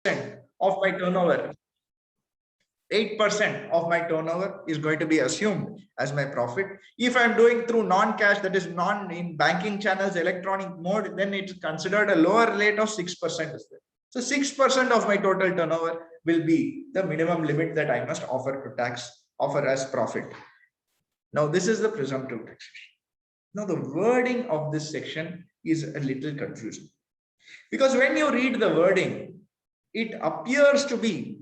of my turnover, 8% of my turnover is going to be assumed as my profit. If I'm doing through non-cash, that is non in banking channels, electronic mode, then it's considered a lower rate of 6% as well. So 6% of my total turnover will be the minimum limit that I must offer to tax, offer as profit. Now, this is the presumptive taxation. Now, the wording of this section is a little confusing, because when you read the wording, it appears to be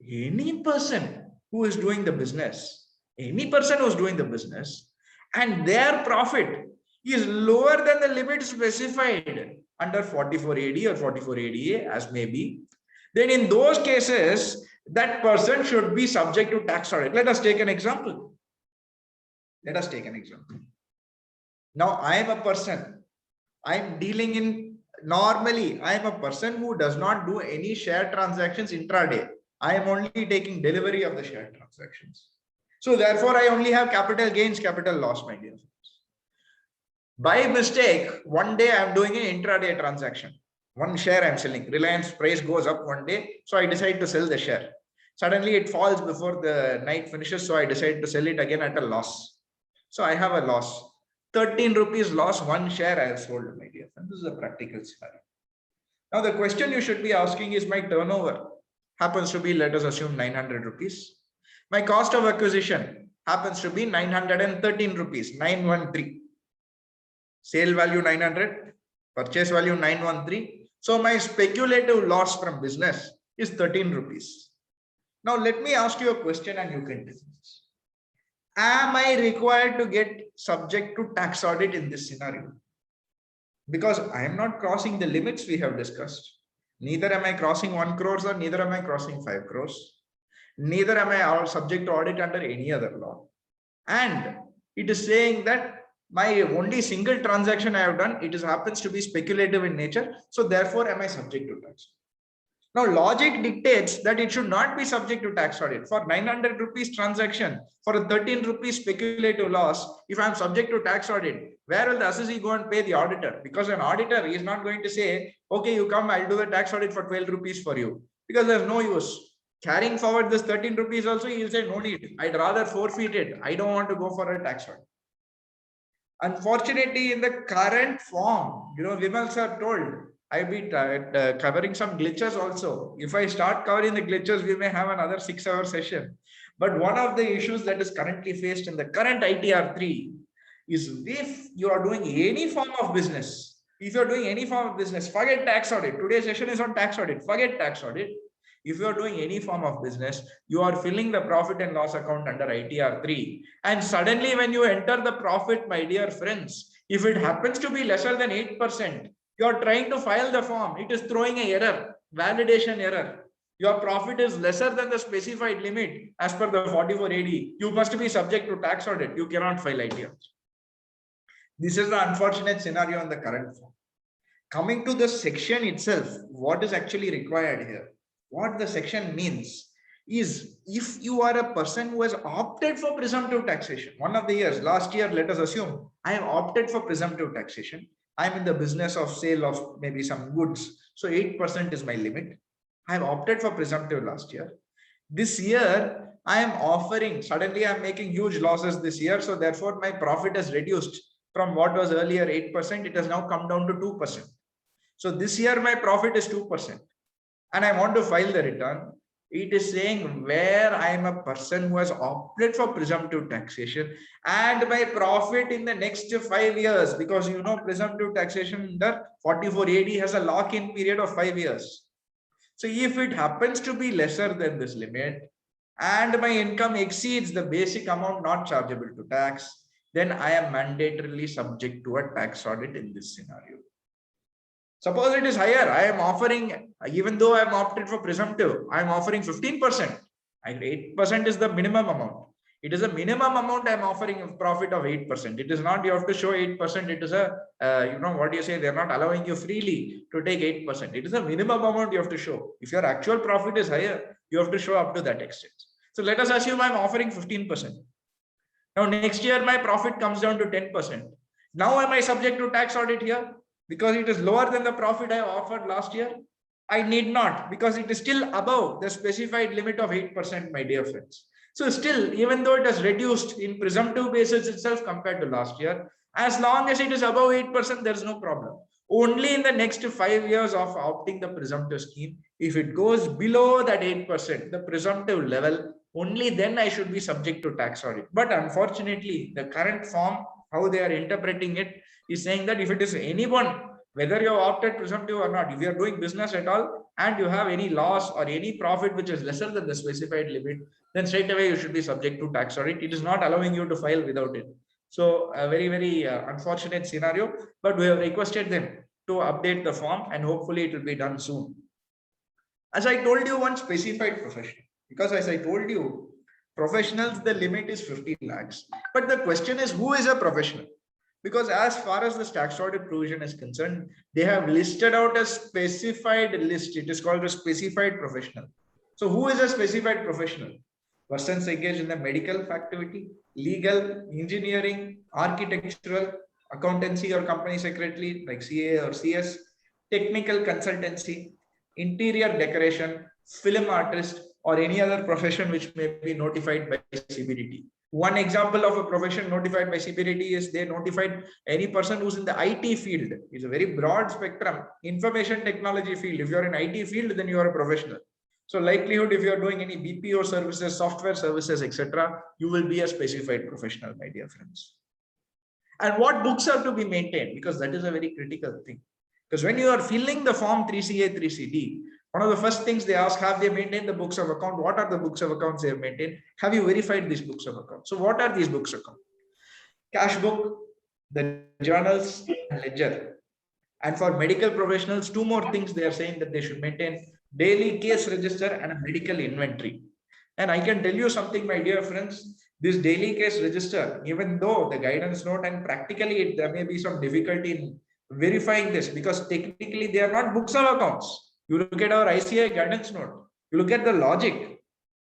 any person who is doing the business, and their profit is lower than the limit specified under 44AD or 44ADA as may be, then in those cases, that person should be subject to tax audit. Let us take an example. Now, I am a person, I'm dealing in, normally, I am a person who does not do any share transactions intraday. I am only taking delivery of the share transactions. So therefore, I only have capital gains, capital loss, my dear friends. By mistake, one day I am doing an intraday transaction. One share I am selling. Reliance price goes up one day, so I decide to sell the share. Suddenly it falls before the night finishes, so I decide to sell it again at a loss. So I have a loss. 13 rupees loss, one share I have sold, my dear friend. This is a practical scenario. Now the question you should be asking is, my turnover happens to be, let us assume, 900 rupees. My cost of acquisition happens to be 913 rupees, 913. Sale value 900, purchase value 913. So my speculative loss from business is 13 rupees. Now let me ask you a question and you can tell this. Am I required to get subject to tax audit in this scenario? Because I am not crossing the limits we have discussed. Neither am I crossing 1 crore or neither am I crossing 5 crores. Neither am I subject to audit under any other law. And it is saying that my only single transaction I have done, it happens to be speculative in nature. So therefore, am I subject to tax? Now, logic dictates that it should not be subject to tax audit. For 900 rupees transaction, for a 13 rupees speculative loss, if I'm subject to tax audit, where will the assessee go and pay the auditor? Because an auditor is not going to say, okay, you come, I'll do the tax audit for 12 rupees for you. Because there's no use. Carrying forward this 13 rupees also, he'll say, no need. I'd rather forfeit it. I don't want to go for a tax audit. Unfortunately, in the current form, Vimal sir told, I'll be covering some glitches also. If I start covering the glitches, we may have another 6-hour session. But one of the issues that is currently faced in the current ITR 3 is, if you are doing any form of business, forget tax audit. Today's session is on tax audit. Forget tax audit. If you are doing any form of business, you are filling the profit and loss account under ITR 3. And suddenly when you enter the profit, my dear friends, if it happens to be lesser than 8%, you are trying to file the form, it is throwing an error, validation error. Your profit is lesser than the specified limit as per the 44AD. You must be subject to tax audit. You cannot file ITR. This is the unfortunate scenario in the current form. Coming to the section itself, what is actually required here? What the section means is, if you are a person who has opted for presumptive taxation, one of the years, last year, let us assume, I have opted for presumptive taxation. I'm in the business of sale of maybe some goods. So 8% is my limit. I have opted for presumptive last year. This year, I am offering, suddenly I'm making huge losses this year. So therefore, my profit has reduced from what was earlier 8%. It has now come down to 2%. So this year, my profit is 2%. And I want to file the return. It is saying where I am a person who has opted for presumptive taxation and my profit in the next 5 years, because presumptive taxation under 44AD has a lock-in period of 5 years. So if it happens to be lesser than this limit and my income exceeds the basic amount not chargeable to tax, then I am mandatorily subject to a tax audit in this scenario. Suppose it is higher, I am offering, even though I am opted for presumptive, I am offering 15%. 8% is the minimum amount. It is a minimum amount I am offering a profit of 8%. It is not you have to show 8%. It is a, what do you say? They are not allowing you freely to take 8%. It is a minimum amount you have to show. If your actual profit is higher, you have to show up to that extent. So let us assume I am offering 15%. Now next year, my profit comes down to 10%. Now am I subject to tax audit here? Because it is lower than the profit I offered last year? I need not, because it is still above the specified limit of 8%, my dear friends. So still, even though it has reduced in presumptive basis itself compared to last year, as long as it is above 8%, there is no problem. Only in the next 5 years of opting the presumptive scheme, if it goes below that 8%, the presumptive level, only then I should be subject to tax audit. But unfortunately, the current form, how they are interpreting it, is saying that if it is anyone, whether you have opted presumptive or not, if you are doing business at all and you have any loss or any profit which is lesser than the specified limit, then straight away you should be subject to tax audit. It is not allowing you to file without it. So a very, very unfortunate scenario, but we have requested them to update the form and hopefully it will be done soon. As I told you, one specified profession, because as I told you, professionals, the limit is 50 lakhs. But the question is, who is a professional? Because as far as the tax audit provision is concerned, they have listed out a specified list. It is called a specified professional. So who is a specified professional? Persons engaged in the medical activity, legal, engineering, architectural, accountancy or company secretary like CA or CS, technical consultancy, interior decoration, film artist, or any other profession which may be notified by CBDT. One example of a profession notified by CBDT is they notified any person who's in the IT field. It's a very broad spectrum. Information technology field. If you're in IT field, then you are a professional. So likelihood, if you're doing any BPO services, software services, etc., you will be a specified professional, my dear friends. And what books have to be maintained? Because that is a very critical thing. Because when you are filling the form 3CA, 3CD, one of the first things they ask, have they maintained the books of account? What are the books of accounts they have maintained? Have you verified these books of account? So what are these books of account? Cash book, the journals, and ledger. And for medical professionals, two more things they are saying that they should maintain: daily case register and a medical inventory. And I can tell you something, my dear friends, this daily case register, even though the guidance note and practically there may be some difficulty in verifying this, because technically they are not books of accounts. You look at our ICI guidance note, you look at the logic.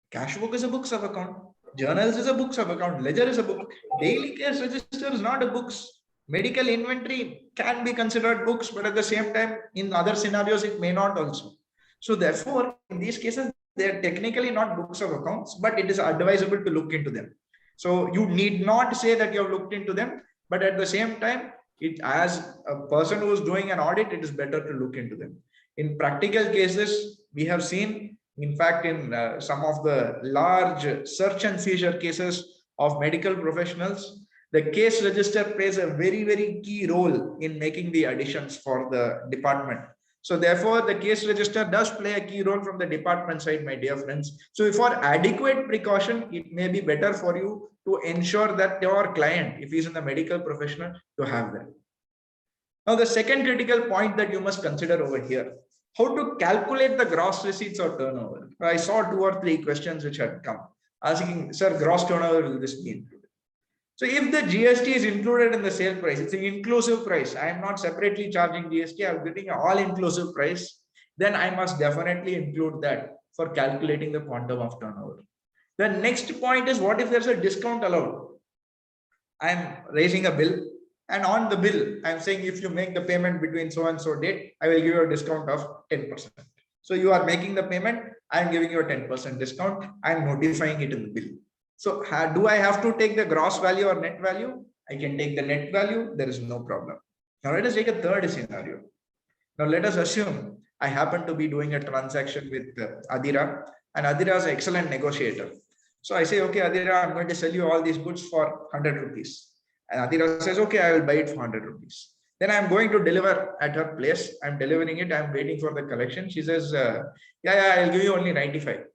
Cash book is a books of account, journals is a books of account, ledger is a book, daily case register is not a books. Medical inventory can be considered books, but at the same time, in other scenarios, it may not also. So therefore, in these cases, they are technically not books of accounts, but it is advisable to look into them. So you need not say that you have looked into them, but at the same time, it as a person who is doing an audit, it is better to look into them. In practical cases, we have seen, in fact, in some of the large search and seizure cases of medical professionals, the case register plays a very, very key role in making the additions for the department. So therefore, the case register does play a key role from the department side, my dear friends. So for adequate precaution, it may be better for you to ensure that your client, if he's in the medical professional, to have that. Now, the second critical point that you must consider over here, how to calculate the gross receipts or turnover. I saw 2 or 3 questions which had come asking, sir, gross turnover, will this be included? So if the GST is included in the sale price, it's an inclusive price. I am not separately charging GST. I'm getting an all-inclusive price. Then I must definitely include that for calculating the quantum of turnover. The next point is, what if there's a discount allowed? I'm raising a bill, and on the bill, I'm saying if you make the payment between so and so date, I will give you a discount of 10%. So you are making the payment, I'm giving you a 10% discount. I'm notifying it in the bill. So do I have to take the gross value or net value? I can take the net value. There is no problem. Now let us take a third scenario. Now let us assume I happen to be doing a transaction with Adira, and Adira is an excellent negotiator. So I say, okay, Adira, I'm going to sell you all these goods for 100 rupees. And Adira says, okay, I will buy it for 100 rupees. Then I'm going to deliver at her place. I'm delivering it. I'm waiting for the collection. She says, yeah, I'll give you only 95.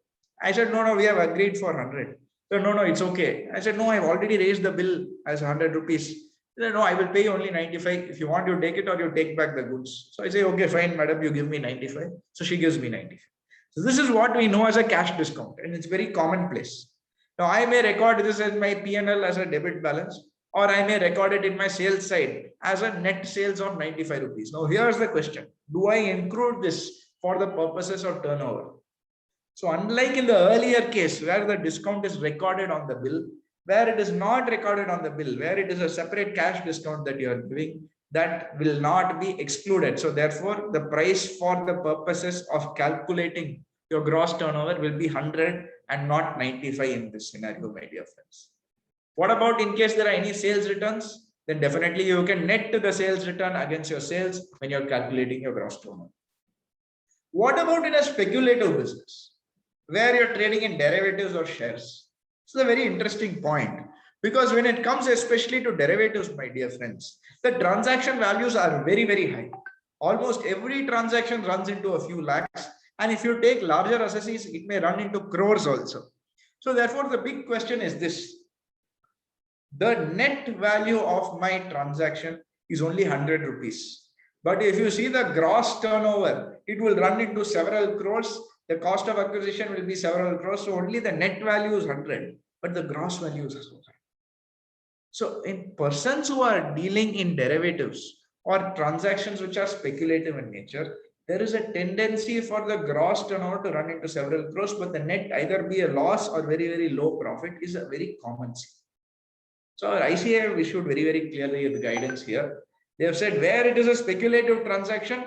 I said, no, we have agreed for 100. So, no, it's okay. I said, no, I've already raised the bill as 100 rupees. He said, no, I will pay you only 95. If you want, you take it or you take back the goods. So I say, okay, fine, madam, you give me 95. So she gives me 95. So this is what we know as a cash discount, and it's very commonplace. Now I may record this as my P&L as a debit balance, or I may record it in my sales side as a net sales of 95 rupees. Now here's the question. Do I include this for the purposes of turnover? So unlike in the earlier case where the discount is recorded on the bill, where it is not recorded on the bill, where it is a separate cash discount that you are giving, that will not be excluded. So therefore, the price for the purposes of calculating your gross turnover will be 100 and not 95 in this scenario, my dear friends. What about in case there are any sales returns? Then definitely you can net the sales return against your sales when you're calculating your gross turnover. What about in a speculative business where you're trading in derivatives or shares? It's a very interesting point, because when it comes especially to derivatives, my dear friends, the transaction values are very, very high. Almost every transaction runs into a few lakhs. And if you take larger assessees, it may run into crores also. So therefore, the big question is this: the net value of my transaction is only 100 rupees. But if you see the gross turnover, it will run into several crores. The cost of acquisition will be several crores. So only the net value is 100, but the gross value is so high. So in persons who are dealing in derivatives or transactions which are speculative in nature, there is a tendency for the gross turnover to run into several crores, but the net either be a loss or very, very low profit is a very common thing. So our ICA have issued very, very clearly the guidance here. They have said where it is a speculative transaction,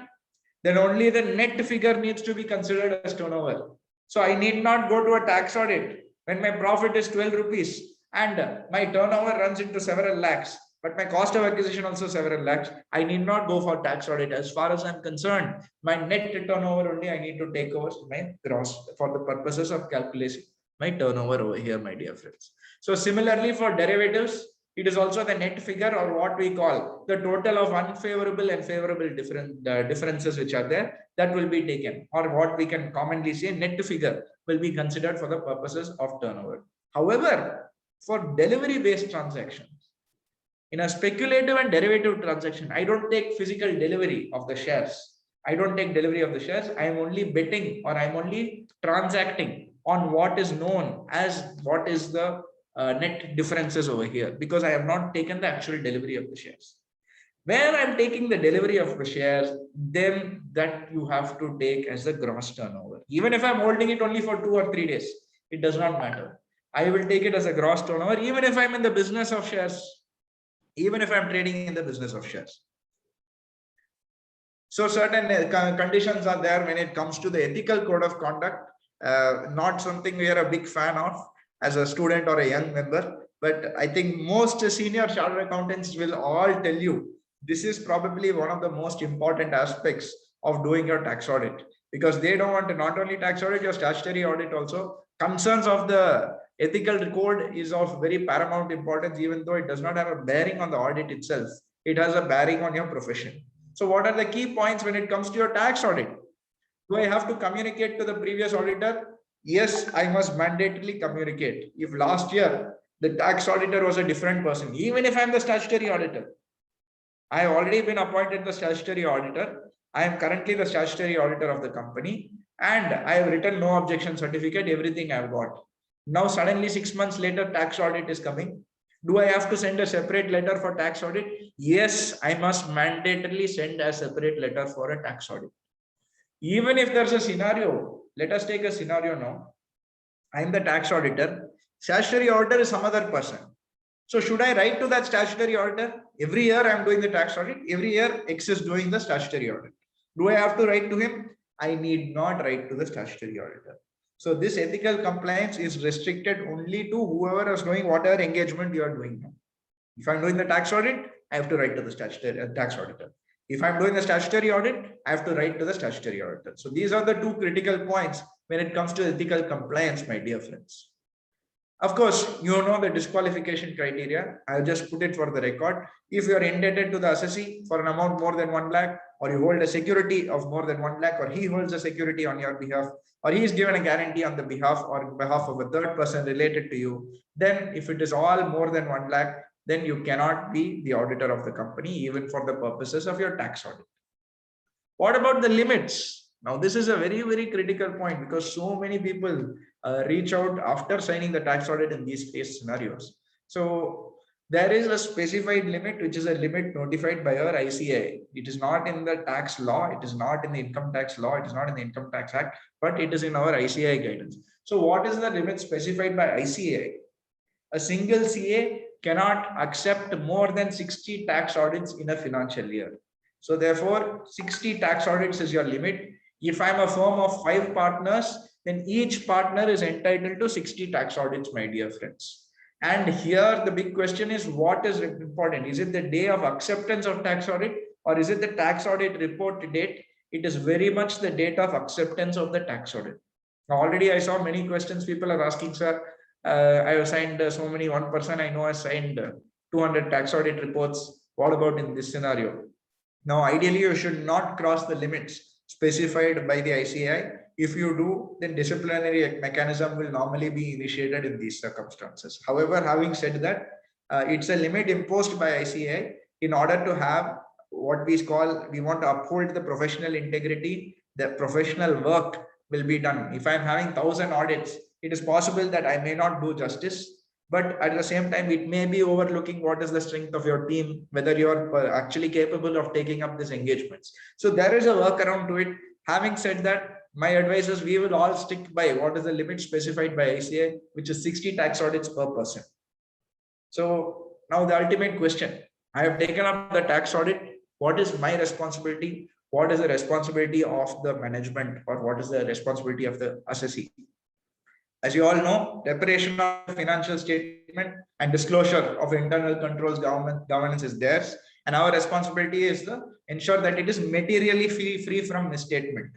then only the net figure needs to be considered as turnover. So I need not go to a tax audit when my profit is 12 rupees and my turnover runs into several lakhs, but my cost of acquisition also several lakhs. I need not go for tax audit. As far as I'm concerned, my net turnover only I need to take over my gross for the purposes of calculating my turnover over here, my dear friends. So similarly for derivatives, it is also the net figure, or what we call the total of unfavorable and favorable differences which are there, that will be taken, or what we can commonly say net figure will be considered for the purposes of turnover. However, for delivery based transactions, in a speculative and derivative transaction, I don't take physical delivery of the shares. I don't take delivery of the shares. I am only betting, or I'm only transacting on what is known as what is the net differences over here, because I have not taken the actual delivery of the shares. Where I'm taking the delivery of the shares, then that you have to take as the gross turnover. Even if I'm holding it only for 2 or 3 days, it does not matter. I will take it as a gross turnover, even if I'm in the business of shares, even if I'm trading in the business of shares. So certain conditions are there when it comes to the ethical code of conduct, not something we are a big fan of as a student or a young member, but I think most senior chartered accountants will all tell you this is probably one of the most important aspects of doing your tax audit, because they don't want to not only tax audit, your statutory audit also. Concerns of the ethical code is of very paramount importance, even though it does not have a bearing on the audit itself. It has a bearing on your profession. So what are the key points when it comes to your tax audit? Do I have to communicate to the previous auditor? Yes, I must mandatorily communicate. If last year the tax auditor was a different person, even if I'm the statutory auditor, I have already been appointed the statutory auditor. I am currently the statutory auditor of the company, and I have written no objection certificate, everything I've got. Now suddenly 6 months later, tax audit is coming. Do I have to send a separate letter for tax audit? Yes, I must mandatorily send a separate letter for a tax audit. Even if there's a scenario, let us take a scenario now. I'm the tax auditor. Statutory auditor is some other person. So should I write to that statutory auditor? Every year I'm doing the tax audit. Every year X is doing the statutory audit. Do I have to write to him? I need not write to the statutory auditor. So this ethical compliance is restricted only to whoever is doing whatever engagement you are doing now. If I'm doing the tax audit, I have to write to the statutory tax auditor. If I'm doing the statutory audit, I have to write to the statutory auditor. So these are the two critical points when it comes to ethical compliance, my dear friends. Of course, you know the disqualification criteria. I'll just put it for the record. If you are indebted to the assessee for an amount more than 1 lakh, or you hold a security of more than 1 lakh, or he holds a security on your behalf, or he is given a guarantee on the behalf or behalf of a third person related to you, then if it is all more than 1 lakh, then you cannot be the auditor of the company, even for the purposes of your tax audit. What about the limits? Now, this is a very, very critical point, because so many people reach out after signing the tax audit in these case scenarios. So there is a specified limit, which is a limit notified by our ICAI. It is not in the tax law. It is not in the income tax law. It is not in the Income Tax Act, but it is in our ICAI guidance. So what is the limit specified by ICAI? A single CA cannot accept more than 60 tax audits in a financial year. So therefore, 60 tax audits is your limit. If I'm a firm of 5 partners, then each partner is entitled to 60 tax audits, my dear friends. And here the big question is, what is important? Is it the day of acceptance of tax audit, or is it the tax audit report date? It is very much the date of acceptance of the tax audit. Now, already I saw many questions people are asking, sir, I have signed so many, one person I know has signed 200 tax audit reports. What about in this scenario? Now, ideally, you should not cross the limits specified by the ICAI. If you do, then disciplinary mechanism will normally be initiated in these circumstances. However, having said that, it's a limit imposed by ICAI in order to have what we call, we want to uphold the professional integrity, the professional work will be done. If I'm having 1,000 audits, it is possible that I may not do justice, but at the same time, it may be overlooking what is the strength of your team, whether you are actually capable of taking up these engagements. So there is a workaround to it. Having said that, my advice is we will all stick by what is the limit specified by ICAI, which is 60 tax audits per person. So now the ultimate question, I have taken up the tax audit. What is my responsibility? What is the responsibility of the management, or what is the responsibility of the assessee? As you all know, preparation of financial statement and disclosure of internal controls governance is theirs. And our responsibility is to ensure that it is materially free from misstatement.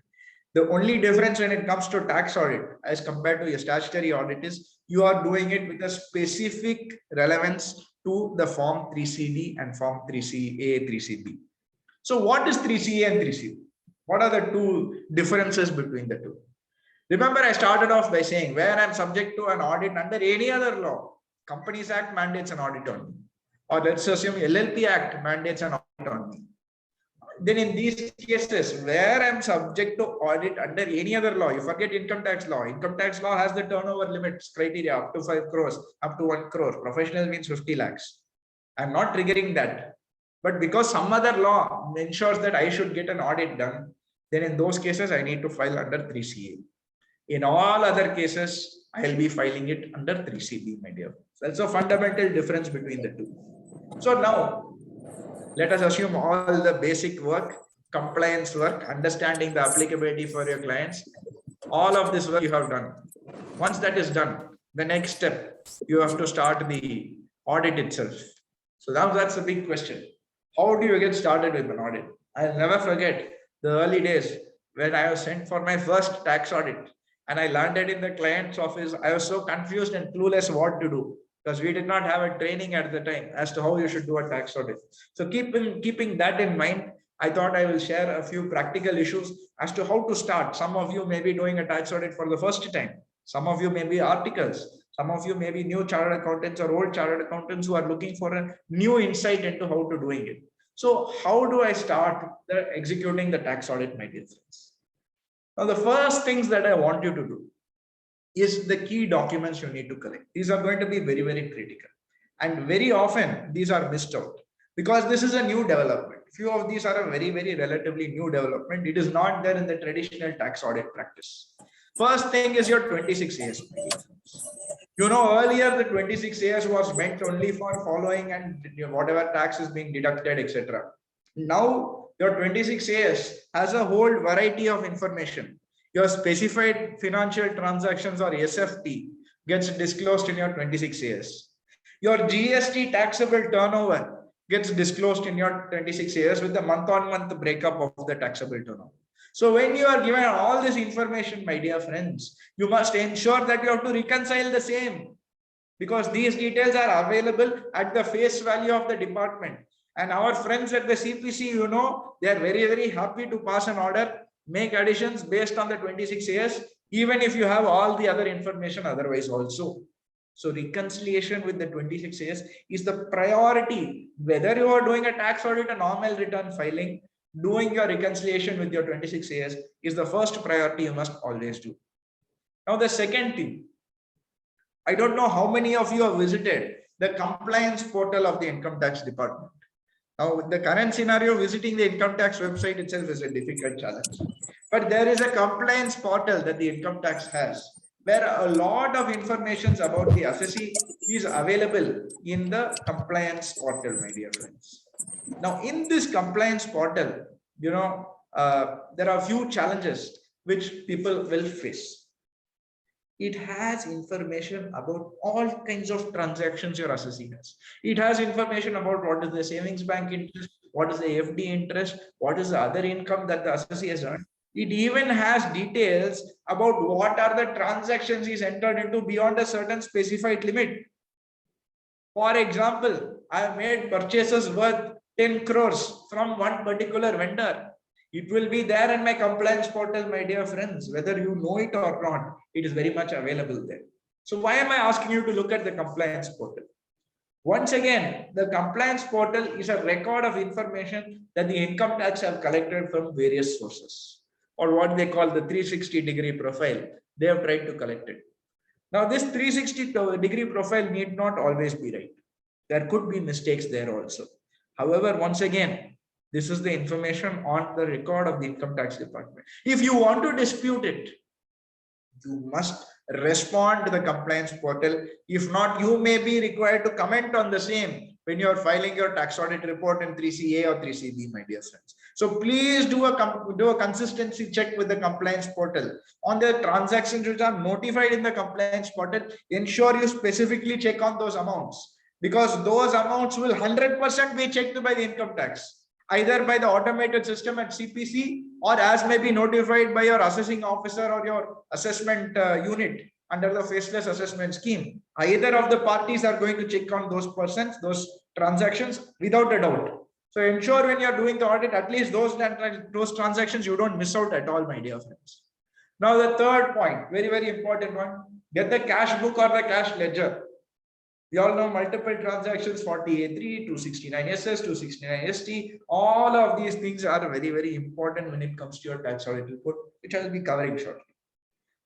The only difference when it comes to tax audit as compared to a statutory audit is you are doing it with a specific relevance to the Form 3CD and Form 3CA, 3CB. So what is 3CA and 3CB? What are the two differences between the two? Remember, I started off by saying where I'm subject to an audit under any other law, Companies Act mandates an audit on me, or let's assume LLP Act mandates an audit on me. Then in these cases where I'm subject to audit under any other law, you forget income tax law. Income tax law has the turnover limits criteria up to 5 crores, up to 1 crore. Professional means 50 lakhs. I'm not triggering that. But because some other law ensures that I should get an audit done, then in those cases, I need to file under 3CA. In all other cases, I'll be filing it under 3CB, my dear. So that's a fundamental difference between the two. So now, let us assume all the basic work, compliance work, understanding the applicability for your clients, all of this work you have done. Once that is done, the next step, you have to start the audit itself. So now that's the big question. How do you get started with an audit? I'll never forget the early days when I was sent for my first tax audit and I landed in the client's office. I was so confused and clueless what to do, because we did not have a training at the time as to how you should do a tax audit. So keeping that in mind, I thought I will share a few practical issues as to how to start. Some of you may be doing a tax audit for the first time. Some of you may be articles. Some of you may be new chartered accountants or old chartered accountants who are looking for a new insight into how to doing it. So how do I start executing the tax audit, my dear friends? Now, the first things that I want you to do is the key documents you need to collect. These are going to be very, very critical. And very often these are missed out because this is a new development. Few of these are a very, very relatively new development. It is not there in the traditional tax audit practice. First thing is your 26AS. You know, earlier the 26AS was meant only for following and whatever tax is being deducted, etc. Now your 26AS has a whole variety of information. Your specified financial transactions or SFT gets disclosed in your 26AS. Your GST taxable turnover gets disclosed in your 26AS with the month-on-month breakup of the taxable turnover. So when you are given all this information, my dear friends, you must ensure that you have to reconcile the same, because these details are available at the face value of the department. And our friends at the CPC, you know, they are very, very happy to pass an order, make additions based on the 26AS, even if you have all the other information otherwise also. So reconciliation with the 26AS is the priority. Whether you are doing a tax audit, a normal return filing, doing your reconciliation with your 26AS is the first priority you must always do. Now, the second thing, I don't know how many of you have visited the compliance portal of the income tax department. Now, the current scenario, visiting the income tax website itself is a difficult challenge. But there is a compliance portal that the income tax has. where a lot of information about the assessee is available in the compliance portal, my dear friends. Now, in this compliance portal, there are a few challenges which people will face. It has information about all kinds of transactions your assessee has. It has information about what is the savings bank interest, what is the FD interest, what is the other income that the assessee has earned. It even has details about what are the transactions he's entered into beyond a certain specified limit. For example, I have made purchases worth 10 crores from one particular vendor. It will be there in my compliance portal, my dear friends, whether you know it or not, it is very much available there. So why am I asking you to look at the compliance portal? Once again, the compliance portal is a record of information that the income tax have collected from various sources, or what they call the 360-degree profile. They have tried to collect it. Now, this 360-degree profile need not always be right. There could be mistakes there also. However, once again, this is the information on the record of the income tax department. If you want to dispute it, you must respond to the compliance portal. If not, you may be required to comment on the same when you are filing your tax audit report in 3CA or 3CB, my dear friends. So please do a consistency check with the compliance portal. On the transactions which are notified in the compliance portal, ensure you specifically check on those amounts, because those amounts will 100% be checked by the income tax, either by the automated system at CPC or as may be notified by your assessing officer or your assessment unit under the faceless assessment scheme. Either of the parties are going to check on those persons, those transactions, without a doubt. So ensure when you're doing the audit, at least those transactions you don't miss out at all, my dear friends. Now the third point, very, very important one, get the cash book or the cash ledger. We all know multiple transactions, 40A3, 269SS, 269ST. All of these things are very, very important when it comes to your tax audit report, which I will be covering shortly.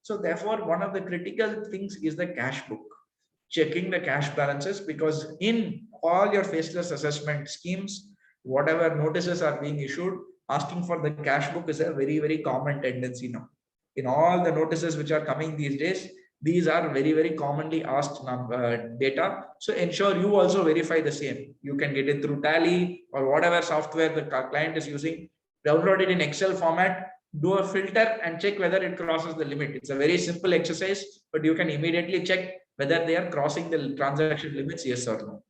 So therefore, one of the critical things is the cash book, checking the cash balances, because in all your faceless assessment schemes, whatever notices are being issued, asking for the cash book is a very, very common tendency now. In all the notices which are coming these days, these are very, very commonly asked data. So ensure you also verify the same. You can get it through Tally or whatever software the client is using. Download it in Excel format, do a filter and check whether it crosses the limit. It's a very simple exercise, but you can immediately check whether they are crossing the transaction limits, yes or no.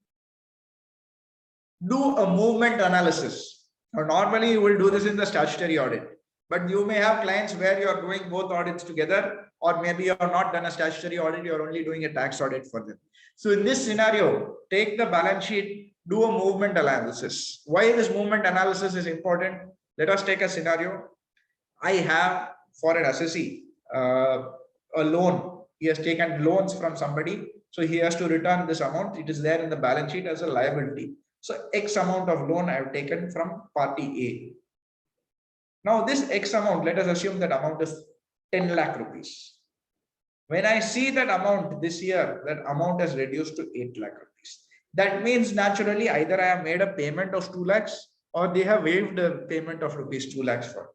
Do a movement analysis. Now, normally you will do this in the statutory audit, but you may have clients where you are doing both audits together, or maybe you are not done a statutory audit, you are only doing a tax audit for them. So in this scenario, take the balance sheet, do a movement analysis. Why this movement analysis is important? Let us take a scenario. I have, for an assessee, a loan. He has taken loans from somebody, so he has to return this amount. It is there in the balance sheet as a liability. So X amount of loan I have taken from party A. Now this X amount, let us assume that amount is 10 lakh rupees. When I see that amount this year, that amount has reduced to 8 lakh rupees. That means naturally either I have made a payment of 2 lakhs or they have waived a payment of rupees 2 lakhs for.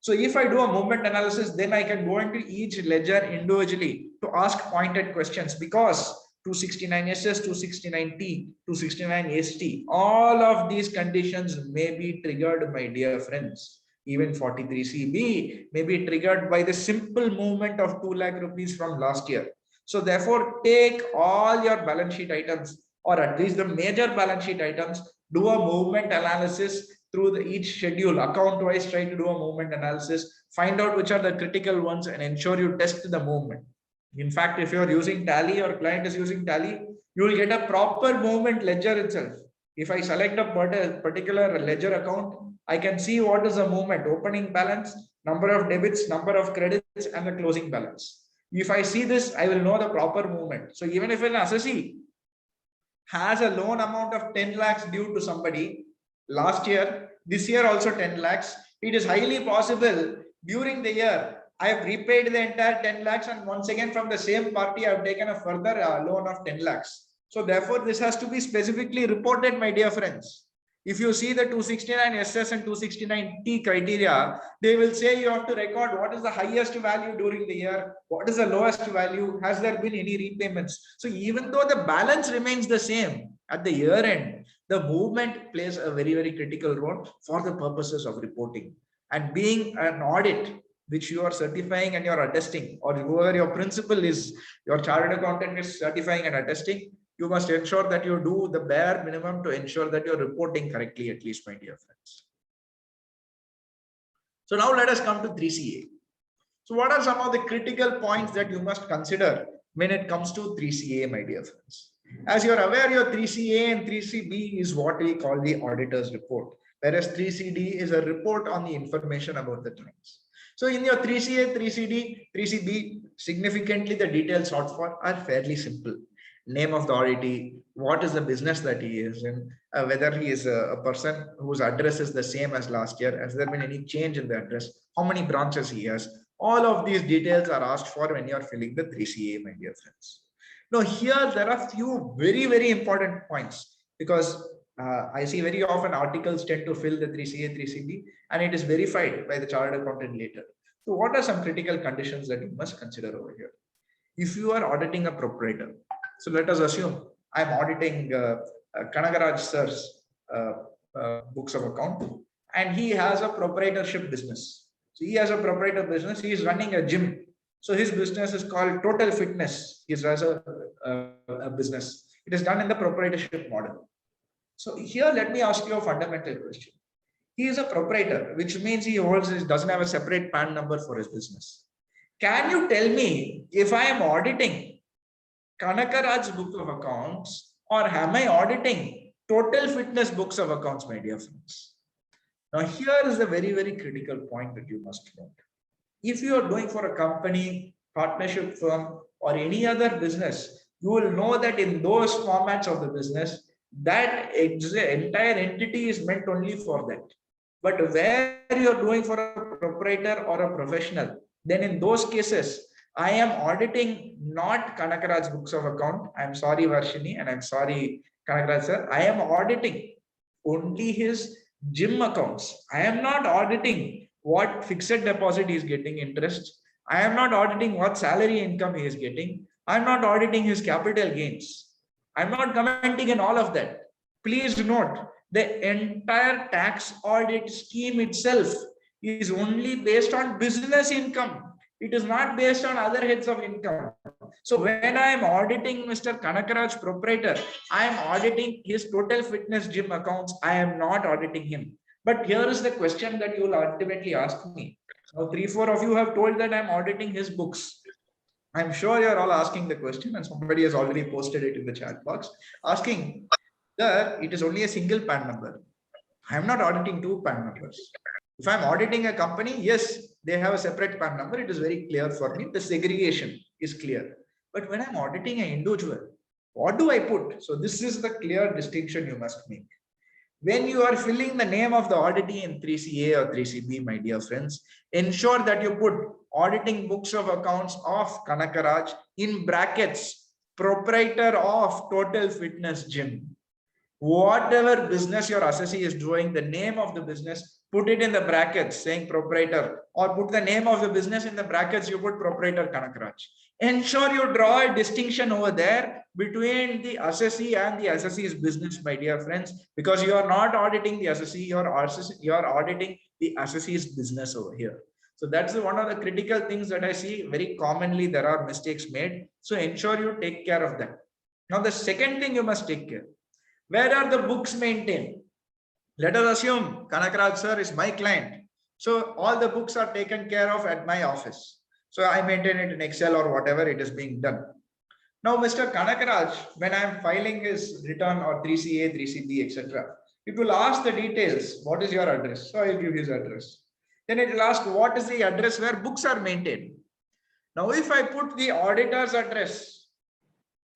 So if I do a movement analysis, then I can go into each ledger individually to ask pointed questions, because 269SS, 269T, 269ST, all of these conditions may be triggered, my dear friends. Even 43CB may be triggered by the simple movement of 2 lakh rupees from last year. So therefore, take all your balance sheet items, or at least the major balance sheet items, do a movement analysis through each schedule, account wise, try to do a movement analysis, find out which are the critical ones and ensure you test the movement. In fact, if you're using Tally or client is using Tally, you will get a proper movement ledger itself. If I select a particular ledger account, I can see what is the movement, opening balance, number of debits, number of credits, and the closing balance. If I see this, I will know the proper movement. So even if an assessee has a loan amount of 10 lakhs due to somebody last year, this year also 10 lakhs, it is highly possible during the year I have repaid the entire 10 lakhs, and once again from the same party I have taken a further loan of 10 lakhs. So therefore this has to be specifically reported, my dear friends. If you see the 269 SS and 269 T criteria, they will say you have to record what is the highest value during the year, what is the lowest value, has there been any repayments. So even though the balance remains the same at the year end, the movement plays a very, very critical role for the purposes of reporting. And being an audit, which you are certifying and you are attesting, or whoever your principal is, your chartered accountant is certifying and attesting, you must ensure that you do the bare minimum to ensure that you're reporting correctly, at least, my dear friends. So now let us come to 3CA. So what are some of the critical points that you must consider when it comes to 3CA, my dear friends? As you're aware, your 3CA and 3CB is what we call the auditor's report, whereas 3CD is a report on the information about the clients. So in your 3CA, 3CD, 3CB, significantly the details sought for are fairly simple. Name of the auditee, what is the business that he is in, whether he is a person whose address is the same as last year, has there been any change in the address, how many branches he has. All of these details are asked for when you are filling the 3CA, my dear friends. Now here there are few very, very important points, because I see very often articles tend to fill the 3CA, 3CB, and it is verified by the chartered accountant later. So what are some critical conditions that you must consider over here? If you are auditing a proprietor, so let us assume I'm auditing Kanagaraj sir's books of account, and he has a proprietorship business. So he has a proprietor business. He is running a gym. So his business is called Total Fitness. He has a business. It is done in the proprietorship model. So here, let me ask you a fundamental question. He is a proprietor, which means he doesn't have a separate PAN number for his business. Can you tell me if I am auditing Kanakaraj's book of accounts, or am I auditing Total Fitness books of accounts, my dear friends? Now, here is a very, very critical point that you must note. If you are doing for a company, partnership firm, or any other business, you will know that in those formats of the business, that entire entity is meant only for that. But where you're doing for a proprietor or a professional, then in those cases, I am auditing not Kanakaraj's books of account. I'm sorry, Varshini, and I'm sorry, Kanakaraj sir. I am auditing only his gym accounts. I am not auditing what fixed deposit he is getting interest. I am not auditing what salary income he is getting. I'm not auditing his capital gains. I'm not commenting on all of that. Please note, the entire tax audit scheme itself is only based on business income. It is not based on other heads of income. So when I am auditing Mr. Kanakaraj proprietor, I am auditing his Total Fitness gym accounts. I am not auditing him. But here is the question that you will ultimately ask me. Now, 3-4 of you have told that I'm auditing his books. I'm sure you're all asking the question, and somebody has already posted it in the chat box, asking that it is only a single PAN number. I'm not auditing 2 PAN numbers. If I'm auditing a company, yes, they have a separate PAN number. It is very clear for me. The segregation is clear. But when I'm auditing an individual, what do I put? So this is the clear distinction you must make. When you are filling the name of the auditee in 3CA or 3CB, my dear friends, ensure that you put auditing books of accounts of Kanakaraj in brackets, proprietor of Total Fitness Gym. Whatever business your assessee is doing, the name of the business, put it in the brackets saying proprietor, or put the name of the business in the brackets, you put proprietor Kanakaraj. Ensure you draw a distinction over there between the assessee and the assessee's business, my dear friends, because you are not auditing the assessee, you are auditing the assessee's business over here. So that's one of the critical things that I see very commonly there are mistakes made. So ensure you take care of that. Now, the second thing you must take care. Where are the books maintained? Let us assume Kanakaraj sir is my client. So all the books are taken care of at my office. So I maintain it in Excel or whatever it is being done. Now, Mr. Kanakaraj, when I am filing his return or 3CA, 3CB, etc., it will ask the details. What is your address? So I will give his address. Then it will ask what is the address where books are maintained. Now, if I put the auditor's address,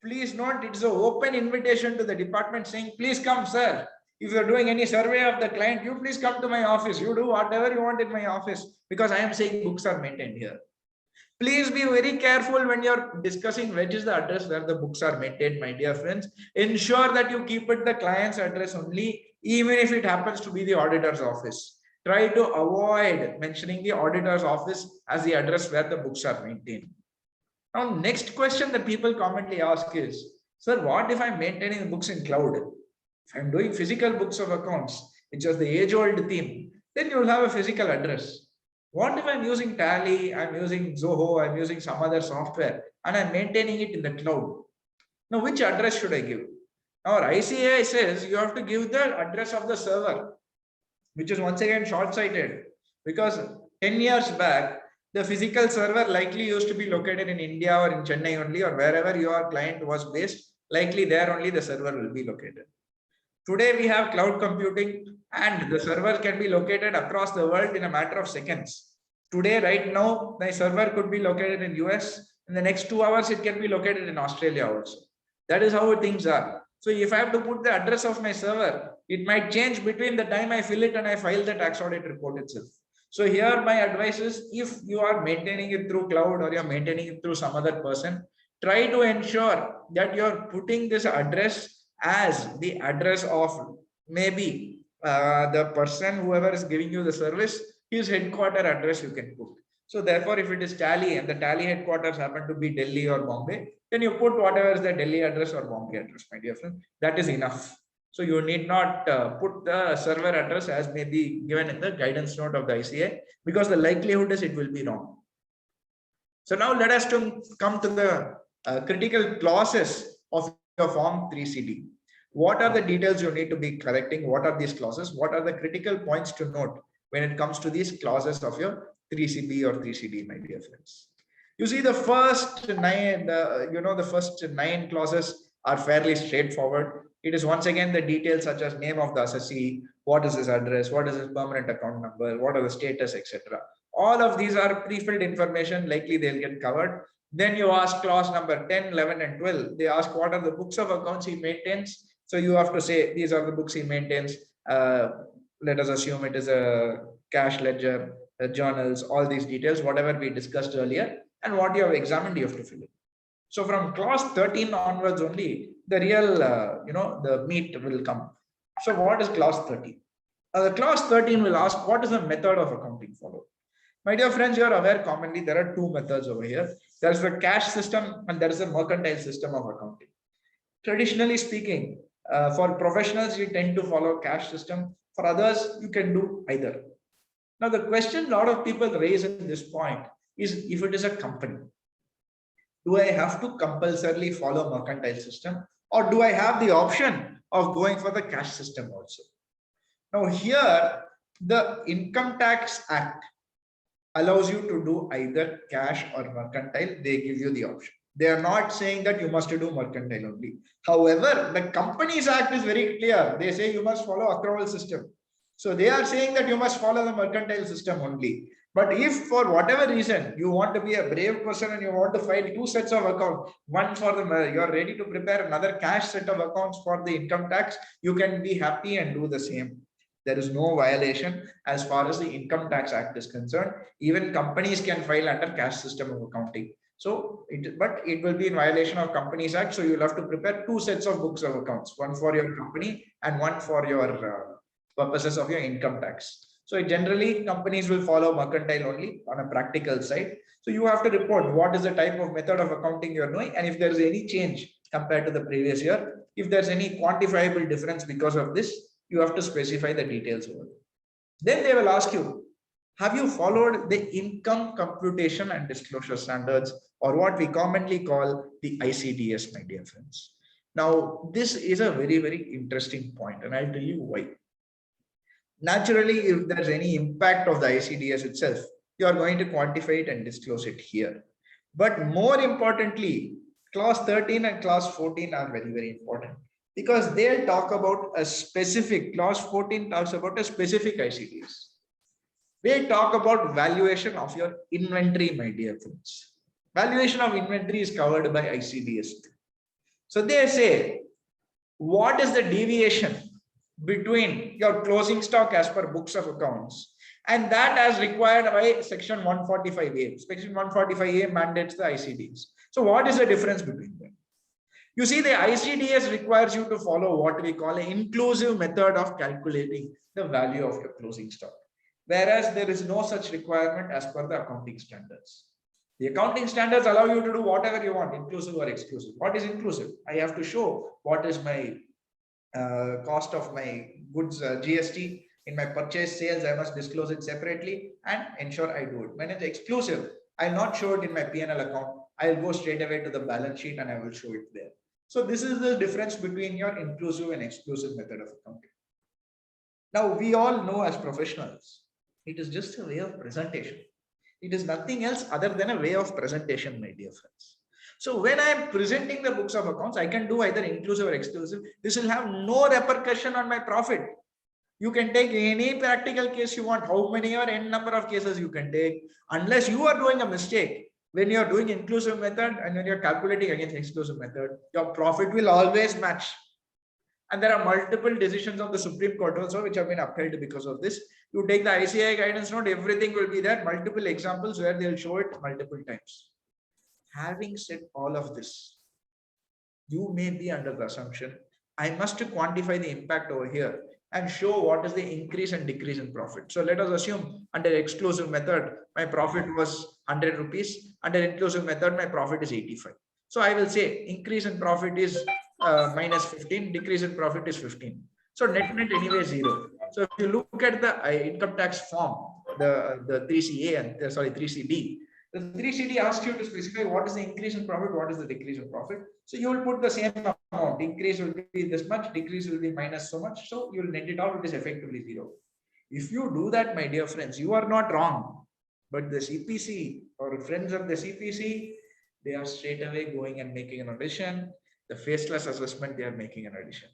please note it's an open invitation to the department saying, please come, sir. If you're doing any survey of the client, you please come to my office. You do whatever you want in my office, because I am saying books are maintained here. Please be very careful when you're discussing which is the address where the books are maintained, my dear friends. Ensure that you keep it the client's address only. even if it happens to be the auditor's office. Try to avoid mentioning the auditor's office as the address where the books are maintained. Now, next question that people commonly ask is, sir, what if I'm maintaining the books in cloud? If I'm doing physical books of accounts, which is the age-old theme, then you will have a physical address. What if I'm using Tally, I'm using Zoho, I'm using some other software, and I'm maintaining it in the cloud? Now, which address should I give? Our ICAI says you have to give the address of the server, which is once again short-sighted, because 10 years back, the physical server likely used to be located in India or in Chennai only, or wherever your client was based, likely there only the server will be located. Today we have cloud computing and the server can be located across the world in a matter of seconds. Today, right now, my server could be located in US. In the next 2 hours, it can be located in Australia also. That is how things are. So if I have to put the address of my server, it might change between the time I fill it and I file the tax audit report itself. So here my advice is, if you are maintaining it through cloud or you're maintaining it through some other person, try to ensure that you're putting this address as the address of maybe the person, whoever is giving you the service, his headquarter address you can put. So therefore, if it is Tally and the Tally headquarters happen to be Delhi or Bombay, then you put whatever is the Delhi address or Bombay address, my dear friend. That is enough. So you need not put the server address as may be given in the guidance note of the ICAI, because the likelihood is it will be wrong. So now let us come to the critical clauses of your Form 3CD. What are the details you need to be correcting? What are these clauses? What are the critical points to note when it comes to these clauses of your 3CB or 3CD, my dear friends? You see, the first nine, the first 9 clauses are fairly straightforward. It is once again the details such as name of the assessee, what is his address, what is his permanent account number, what are the status, etc. All of these are pre-filled information, likely they'll get covered. Then you ask clause number 10, 11, and 12. They ask what are the books of accounts he maintains. So you have to say these are the books he maintains. Let us assume it is a cash ledger, journals, all these details, whatever we discussed earlier, and what you have examined, you have to fill in. So from clause 13 onwards only, the real, the meat will come. So what is clause 13? The clause 13 will ask what is the method of accounting followed. My dear friends, you are aware commonly there are 2 methods over here. There is the cash system and there is a mercantile system of accounting. Traditionally speaking, for professionals, you tend to follow cash system. For others, you can do either. Now, the question a lot of people raise at this point is, if it is a company, do I have to compulsorily follow mercantile system, or do I have the option of going for the cash system also? Now, here, the Income Tax Act allows you to do either cash or mercantile. They give you the option. They are not saying that you must do mercantile only. However, the Companies Act is very clear. They say you must follow accrual system. So they are saying that you must follow the mercantile system only. But if for whatever reason you want to be a brave person and you want to file 2 sets of accounts, one for the, you're ready to prepare another cash set of accounts for the income tax, you can be happy and do the same. There is no violation as far as the Income Tax Act is concerned. Even companies can file under cash system of accounting. So, but it will be in violation of Companies Act. So you'll have to prepare 2 sets of books of accounts, one for your company and one for your purposes of your income tax. So generally, companies will follow mercantile only on a practical side. So you have to report what is the type of method of accounting you're doing, and if there is any change compared to the previous year, if there's any quantifiable difference because of this, you have to specify the details over there. Then they will ask you, have you followed the income computation and disclosure standards, or what we commonly call the ICDS, my dear friends? Now, this is a very, very interesting point, and I'll tell you why. Naturally, if there's any impact of the ICDS itself, you are going to quantify it and disclose it here. But more importantly, clause 13 and clause 14 are very, very important, because they'll talk about a specific, clause 14 talks about a specific ICDS. They talk about valuation of your inventory, my dear friends. Valuation of inventory is covered by ICDS. So they say, what is the deviation between your closing stock as per books of accounts and that as required by section 145A. Section 145A mandates the ICDs. So what is the difference between them? You see, the ICDS requires you to follow what we call an inclusive method of calculating the value of your closing stock, whereas there is no such requirement as per the accounting standards. The accounting standards allow you to do whatever you want, inclusive or exclusive. What is inclusive? I have to show what is my cost of my goods, GST. In my purchase sales, I must disclose it separately and ensure I do it. When it's exclusive, I'll not show it in my P&L account. I'll go straight away to the balance sheet and I will show it there. So this is the difference between your inclusive and exclusive method of accounting. Now, we all know as professionals, it is just a way of presentation. It is nothing else other than a way of presentation, my dear friends. So when I am presenting the books of accounts, I can do either inclusive or exclusive. This will have no repercussion on my profit. You can take any practical case you want, how many or n number of cases you can take, unless you are doing a mistake. When you are doing inclusive method and when you are calculating against exclusive method, your profit will always match. And there are multiple decisions of the Supreme Court also which have been upheld because of this. You take the ICAI guidance note, everything will be there, multiple examples where they'll show it multiple times. Having said all of this, you may be under the assumption, I must quantify the impact over here and show what is the increase and decrease in profit. So let us assume under exclusive method, my profit was 100 rupees. Under inclusive method, my profit is 85. So I will say increase in profit is minus 15, decrease in profit is 15. So net anyway 0. So if you look at the income tax form, the 3CA and 3CD, the 3CD asks you to specify what is the increase in profit, what is the decrease in profit. So you will put the same amount. Increase will be this much, decrease will be minus so much. So you will net it out, it is effectively 0. If you do that, my dear friends, you are not wrong. But the CPC or friends of the CPC, they are straight away going and making an addition. The faceless assessment, they are making an addition.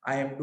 I am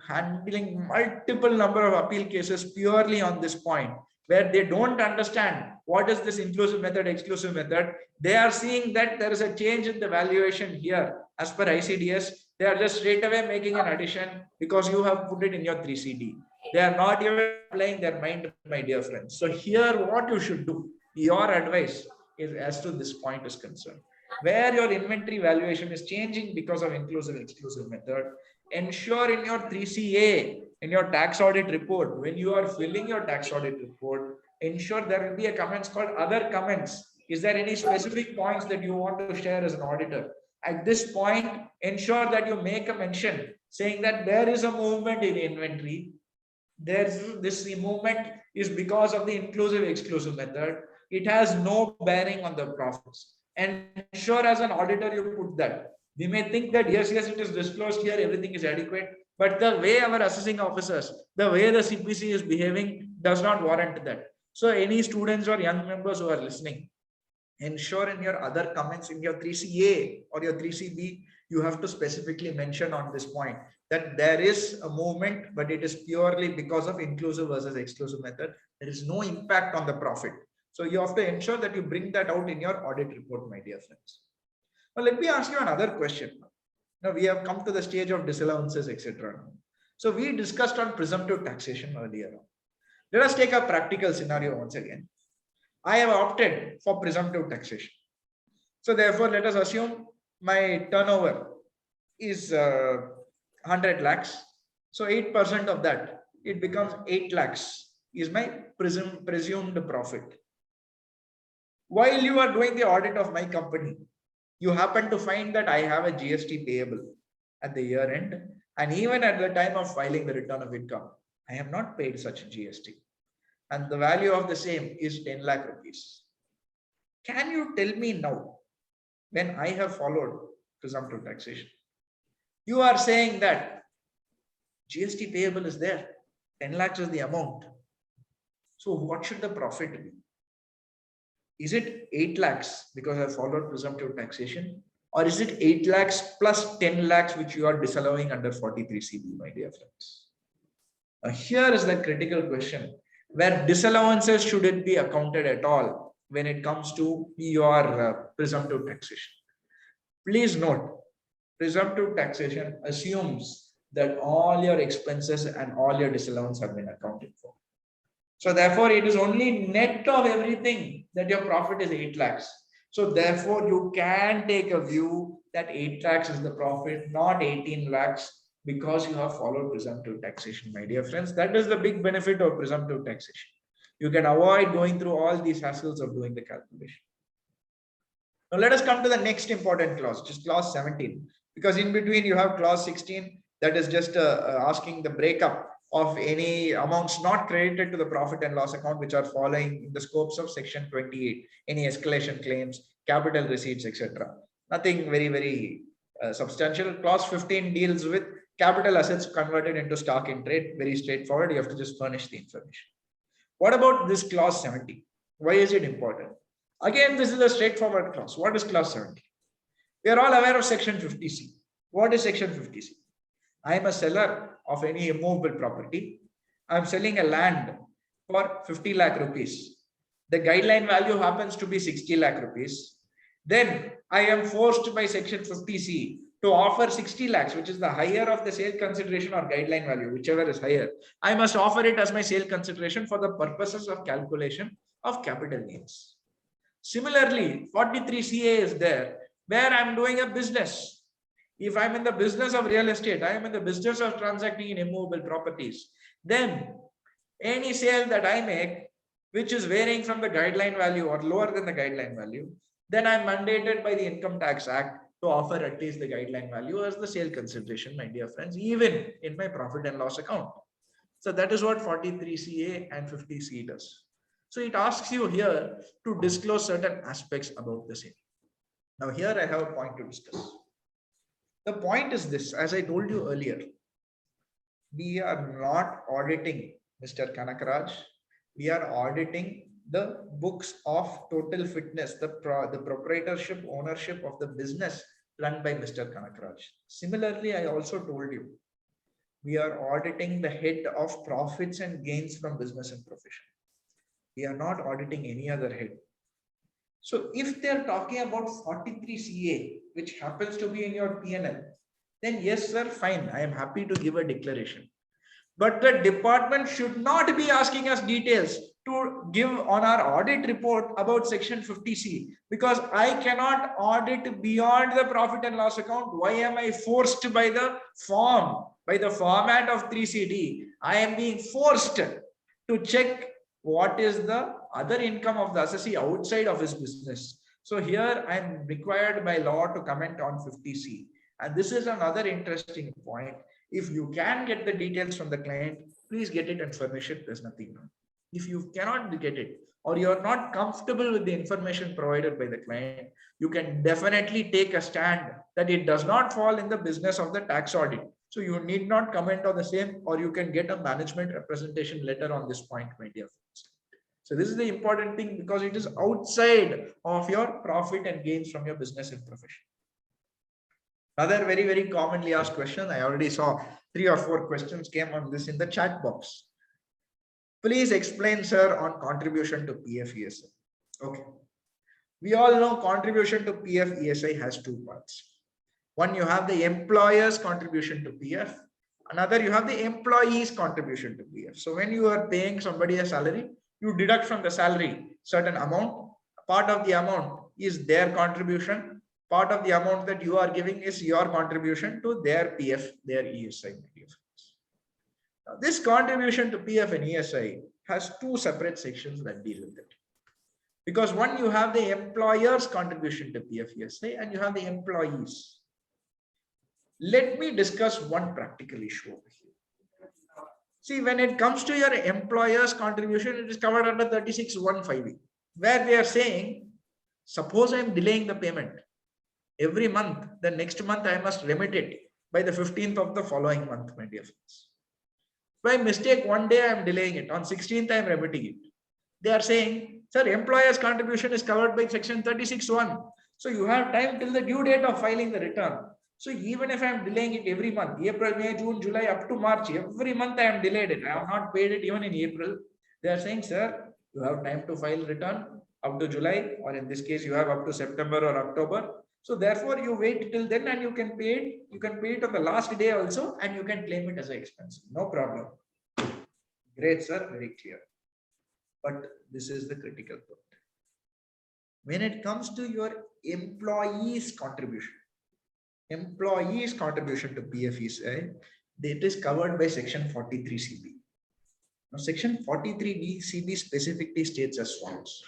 handling multiple number of appeal cases purely on this point, where they don't understand what is this inclusive method, exclusive method. They are seeing that there is a change in the valuation here as per ICDS. They are just straight away making an addition because you have put it in your 3CD. They are not even applying their mind, my dear friends. So here what you should do, your advice is as to this point is concerned. Where your inventory valuation is changing because of inclusive, exclusive method, ensure in your 3CA, in your tax audit report, when you are filling your tax audit report, ensure there will be a comments called other comments. Is there any specific points that you want to share as an auditor? At this point, ensure that you make a mention saying that there is a movement in inventory. This movement is because of the inclusive, exclusive method. It has no bearing on the profits. And ensure as an auditor you put that. We may think that yes, it is disclosed here, everything is adequate. But the way our assessing officers, the way the CPC is behaving does not warrant that. So any students or young members who are listening, ensure in your other comments in your 3CA or your 3CB, you have to specifically mention on this point that there is a movement, but it is purely because of inclusive versus exclusive method. There is no impact on the profit. So you have to ensure that you bring that out in your audit report, my dear friends. Now, let me ask you another question. Now, we have come to the stage of disallowances, etc. So we discussed on presumptive taxation earlier. Let us take a practical scenario once again. I have opted for presumptive taxation. So therefore, let us assume my turnover is 100 lakhs. So 8% of that, it becomes 8 lakhs is my presumed profit. While you are doing the audit of my company, you happen to find that I have a GST payable at the year end. And even at the time of filing the return of income, I have not paid such GST. And the value of the same is 10 lakh rupees. Can you tell me now, when I have followed presumptive taxation, you are saying that GST payable is there, 10 lakhs is the amount. So what should the profit be? Is it 8 lakhs because I followed presumptive taxation? Or is it 8 lakhs plus 10 lakhs which you are disallowing under 43CB, my dear friends? Here is the critical question, where disallowances shouldn't be accounted at all when it comes to your presumptive taxation. Please note, presumptive taxation assumes that all your expenses and all your disallowance have been accounted for. So therefore, it is only net of everything that your profit is 8 lakhs. So therefore, you can take a view that 8 lakhs is the profit, not 18 lakhs, because you have followed presumptive taxation, my dear friends. That is the big benefit of presumptive taxation. You can avoid going through all these hassles of doing the calculation. Now let us come to the next important clause, which is clause 17, because in between you have clause 16, that is just asking the breakup of any amounts not credited to the profit and loss account, which are following in the scopes of section 28, any escalation claims, capital receipts, etc. Nothing very substantial. Clause 15 deals with capital assets converted into stock in trade. Very straightforward. You have to just furnish the information. What about this clause 70? Why is it important? Again, this is a straightforward clause. What is clause 70? We are all aware of section 50C. What is section 50C? I am a seller of any immovable property. I am selling a land for 50 lakh rupees. The guideline value happens to be 60 lakh rupees. Then I am forced by section 50C to offer 60 lakhs, which is the higher of the sale consideration or guideline value, whichever is higher. I must offer it as my sale consideration for the purposes of calculation of capital gains. Similarly, 43CA is there where I'm doing a business. If I'm in the business of real estate, I am in the business of transacting in immovable properties, then any sale that I make, which is varying from the guideline value or lower than the guideline value, then I'm mandated by the Income Tax Act to offer at least the guideline value as the sale consideration, my dear friends, even in my profit and loss account. So that is what 43CA and 50C does. So it asks you here to disclose certain aspects about the same. Now here I have a point to discuss. The point is this, as I told you earlier, we are not auditing Mr. Kanakaraj. We are auditing the books of total fitness, the proprietorship, ownership of the business run by Mr. Kanakaraj. Similarly, I also told you, we are auditing the head of profits and gains from business and profession. We are not auditing any other head. So if they're talking about 43CA, which happens to be in your PNL, then yes, sir, fine. I am happy to give a declaration. But the department should not be asking us details to give on our audit report about section 50C, because I cannot audit beyond the profit and loss account. Why am I forced by the form, by the format of 3CD? I am being forced to check what is the other income of the assessee outside of his business. So here I am required by law to comment on 50C. And this is another interesting point. If you can get the details from the client, please get it and furnish it. There's nothing wrong. If you cannot get it, or you're not comfortable with the information provided by the client, you can definitely take a stand that it does not fall in the business of the tax audit. So you need not comment on the same, or you can get a management representation letter on this point, my dear friends. So this is the important thing, because it is outside of your profit and gains from your business and profession. Another very commonly asked question, I already saw 3 or 4 questions came on this in the chat box. Please explain, sir, on contribution to PF ESI. Okay. We all know contribution to PF ESI has 2 parts. One, you have the employer's contribution to PF. Another, you have the employee's contribution to PF. So when you are paying somebody a salary, you deduct from the salary certain amount. Part of the amount is their contribution. Part of the amount that you are giving is your contribution to their PF, their ESI. Now, this contribution to PF and ESI has 2 separate sections that deal with it. Because one, you have the employer's contribution to PF ESI and you have the employees. Let me discuss one practical issue over here. See, when it comes to your employer's contribution, it is covered under 36(1)(5)(e), where we are saying, suppose I am delaying the payment. Every month, the next month I must remit it by the 15th of the following month, my dear friends. By mistake, one day I am delaying it. On 16th, I am remitting it. They are saying, sir, employer's contribution is covered by section 36(1). So you have time till the due date of filing the return. So even if I am delaying it every month, April, May, June, July, up to March, every month I am delayed it. I have not paid it even in April. They are saying, sir, you have time to file return up to July, or in this case, you have up to September or October. So therefore, you wait till then and you can pay it. You can pay it on the last day also, and you can claim it as an expense. No problem. Great, sir. Very clear. But this is the critical point. When it comes to your employees' contribution to PF, it is covered by Section 43 CB. Now, Section 43 CB specifically states as follows: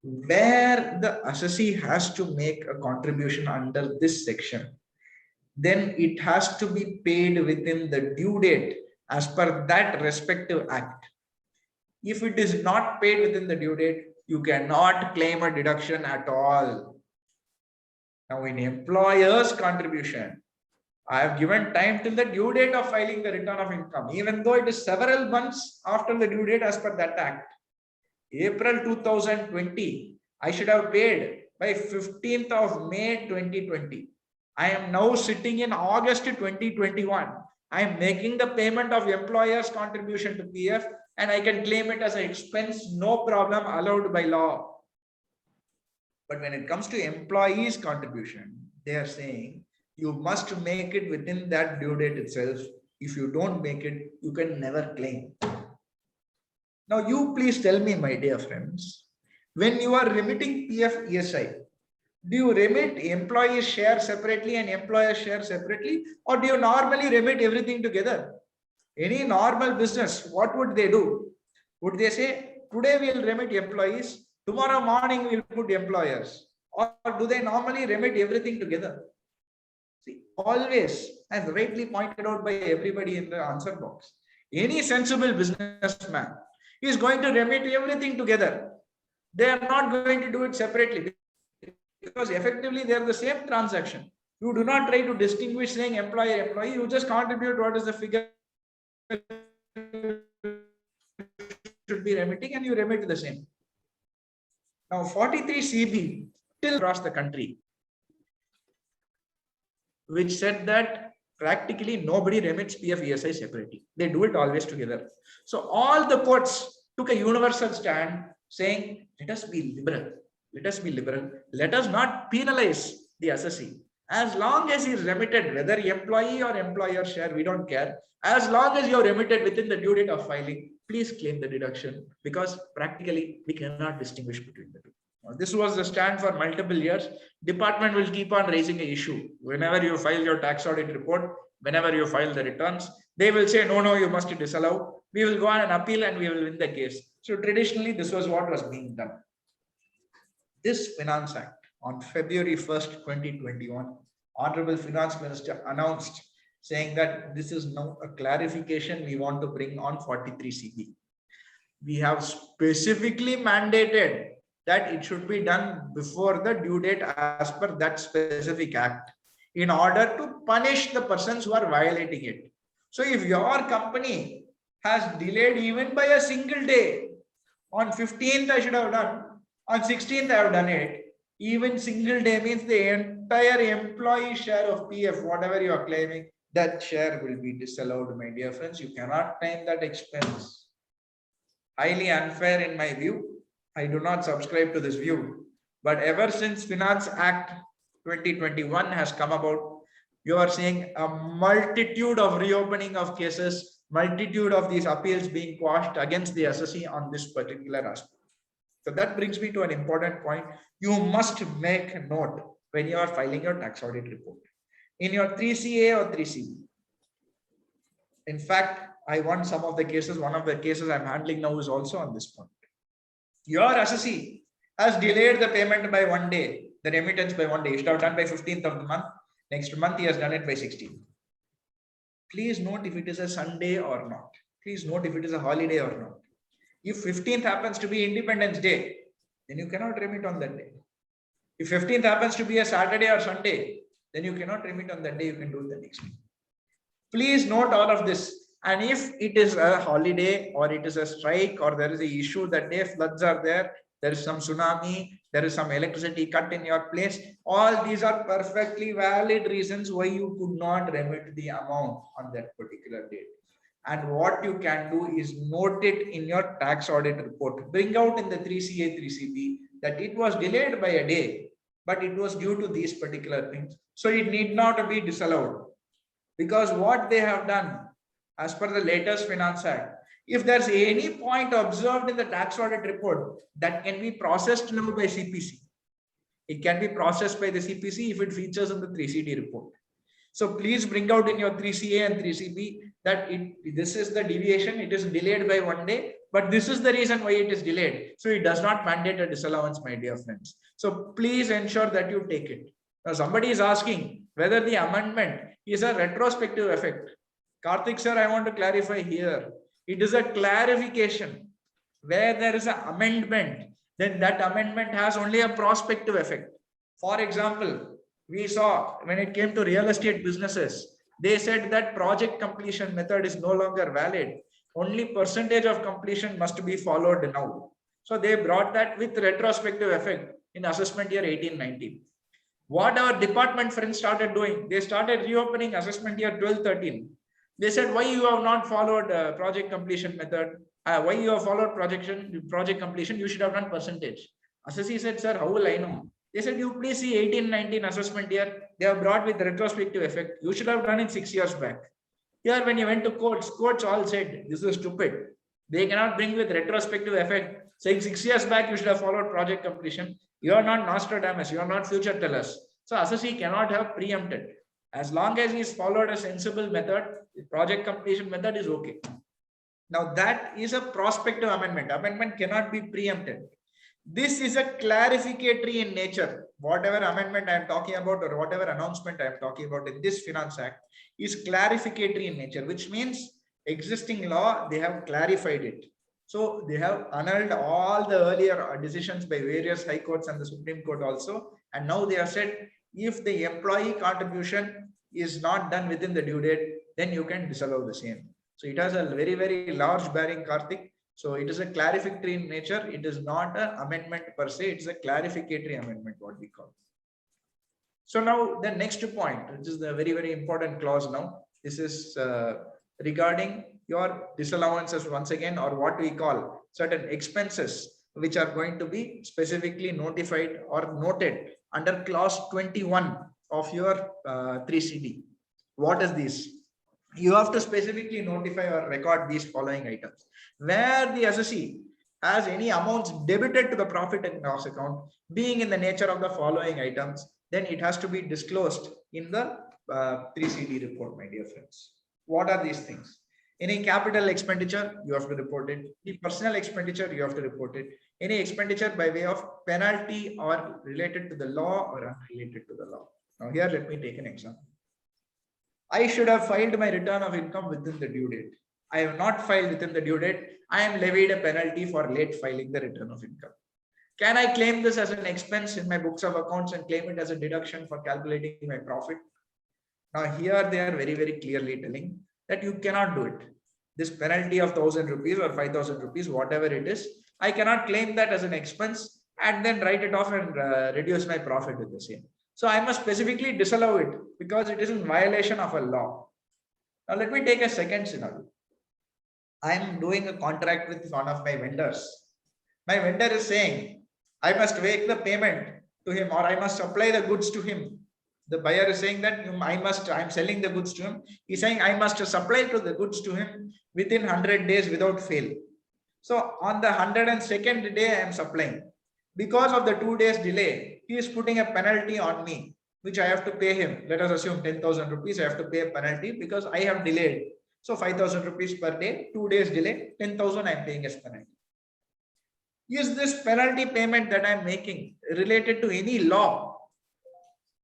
where the assessee has to make a contribution under this section, then it has to be paid within the due date as per that respective act. If it is not paid within the due date, you cannot claim a deduction at all. Now, in employer's contribution, I have given time till the due date of filing the return of income, even though it is several months after the due date as per that act. April 2020, I should have paid by 15th of May 2020. I am now sitting in August 2021. I am making the payment of employer's contribution to PF and I can claim it as an expense, no problem, allowed by law. But when it comes to employees' contribution, they are saying you must make it within that due date itself. If you don't make it, you can never claim. Now, you please tell me, my dear friends, when you are remitting PF ESI, do you remit employee share separately and employer share separately, or do you normally remit everything together? Any normal business, what would they do? Would they say, today we'll remit employees, tomorrow morning we'll put employers? Or do they normally remit everything together? See, always, as rightly pointed out by everybody in the answer box, any sensible businessman is going to remit everything together. They are not going to do it separately because effectively they are the same transaction. You do not try to distinguish saying employee, you just contribute what is the figure should be remitting and you remit the same. Now 43 CB till across the country, which said that practically nobody remits PF ESI separately. They do it always together. So all the courts took a universal stand saying, let us be liberal. Let us be liberal. Let us not penalize the assessee. As long as he is remitted, whether employee or employer share, we don't care. As long as you are remitted within the due date of filing, please claim the deduction because practically we cannot distinguish between the two. Now, this was the stand for multiple years. Department will keep on raising an issue. Whenever you file your tax audit report, whenever you file the returns, they will say, no, you must disallow. We will go on an appeal and we will win the case. So traditionally, this was what was being done. This Finance Act on February 1st, 2021, Honorable Finance Minister announced saying that this is now a clarification we want to bring on 43 CB. We have specifically mandated that it should be done before the due date as per that specific act in order to punish the persons who are violating it. So if your company has delayed even by a single day, on 15th I should have done, on 16th I have done it, even single day means the entire employee share of PF, whatever you are claiming, that share will be disallowed, my dear friends. You cannot claim that expense. Highly unfair in my view. I do not subscribe to this view. But ever since Finance Act 2021 has come about, you are seeing a multitude of reopening of cases, multitude of these appeals being quashed against the assessee on this particular aspect. So that brings me to an important point. You must make a note when you are filing your tax audit report in your 3CA or 3CB. In fact, I won some of the cases. One of the cases I'm handling now is also on this point. Your assessee has delayed the payment by 1 day, the remittance by 1 day. It should have done by 15th of the month. Next month, he has done it by 16th. Please note if it is a Sunday or not. Please note if it is a holiday or not. If 15th happens to be Independence Day, then you cannot remit on that day. If 15th happens to be a Saturday or Sunday, then you cannot remit on that day. You can do it the next week. Please note all of this. And if it is a holiday or it is a strike or there is an issue that day, floods are there, there is some tsunami, there is some electricity cut in your place, all these are perfectly valid reasons why you could not remit the amount on that particular date. And what you can do is note it in your tax audit report. Bring out in the 3CA, 3CB that it was delayed by a day, but it was due to these particular things. So it need not be disallowed. Because what they have done, as per the latest Finance Act, If there's any point observed in the tax audit report that can be processed now by CPC, it can be processed by the CPC if it features in the 3CD report. So please bring out in your 3CA and 3CB that this is the deviation, it is delayed by 1 day, but this is the reason why it is delayed. So it does not mandate a disallowance, my dear friends. So please ensure that you take it. Now somebody is asking whether the amendment is a retrospective effect. Karthik sir, I want to clarify here. It is a clarification. Where there is an amendment, then that amendment has only a prospective effect. For example, we saw when it came to real estate businesses, they said that project completion method is no longer valid. Only percentage of completion must be followed now. So they brought that with retrospective effect in assessment year 18-19. What our department friends started doing, they started reopening assessment year 12-13. They said, why you have not followed project completion method? Why you have followed project completion? You should have done percentage. Assessee said, sir, how will I know? They said, you please see 18-19 assessment year. They have brought with retrospective effect. You should have done it 6 years back. Here, when you went to courts all said, this is stupid. They cannot bring with retrospective effect, saying 6 years back, you should have followed project completion. You are not Nostradamus. You are not future tellers. So assessee cannot have preempted. As long as he's followed a sensible method, the project completion method is okay. Now that is a prospective amendment. Amendment cannot be preempted. This is a clarificatory in nature. Whatever amendment I am talking about or whatever announcement I am talking about in this Finance Act is clarificatory in nature, which means existing law, they have clarified it. So they have annulled all the earlier decisions by various high courts and the Supreme Court also. And now they have said, if the employee contribution is not done within the due date, then you can disallow the same. So it has a very, very large bearing, Karthik. So it is a clarificatory in nature. It is not an amendment per se. It's a clarificatory amendment, what we call. So now the next point, which is the very, very important clause now. This is regarding your disallowances once again, or what we call certain expenses, which are going to be specifically notified or noted under clause 21 of your 3CD. What is this? You have to specifically notify or record these following items. Where the assessee has any amounts debited to the profit and loss account being in the nature of the following items, then it has to be disclosed in the 3CD report, my dear friends. What are these things? Any capital expenditure, you have to report it. Any personal expenditure, you have to report it. Any expenditure by way of penalty or related to the law or unrelated to the law. Now here, let me take an example. I should have filed my return of income within the due date. I have not filed within the due date. I am levied a penalty for late filing the return of income. Can I claim this as an expense in my books of accounts and claim it as a deduction for calculating my profit? Now here they are very, very clearly telling that you cannot do it. This penalty of 1,000 rupees or 5,000 rupees, whatever it is, I cannot claim that as an expense and then write it off and reduce my profit with the same. So I must specifically disallow it because it is in violation of a law. Now let me take a second scenario. I am doing a contract with one of my vendors. My vendor is saying, I must make the payment to him or I must supply the goods to him. The buyer is saying that I'm selling the goods to him. He's saying I must supply to the goods to him within 100 days without fail. So on the 102nd day, I am supplying. Because of the 2 days delay, he is putting a penalty on me, which I have to pay him. Let us assume 10,000 rupees. I have to pay a penalty because I have delayed. So 5,000 rupees per day, 2 days delay, 10,000 I am paying as penalty. Is this penalty payment that I am making related to any law?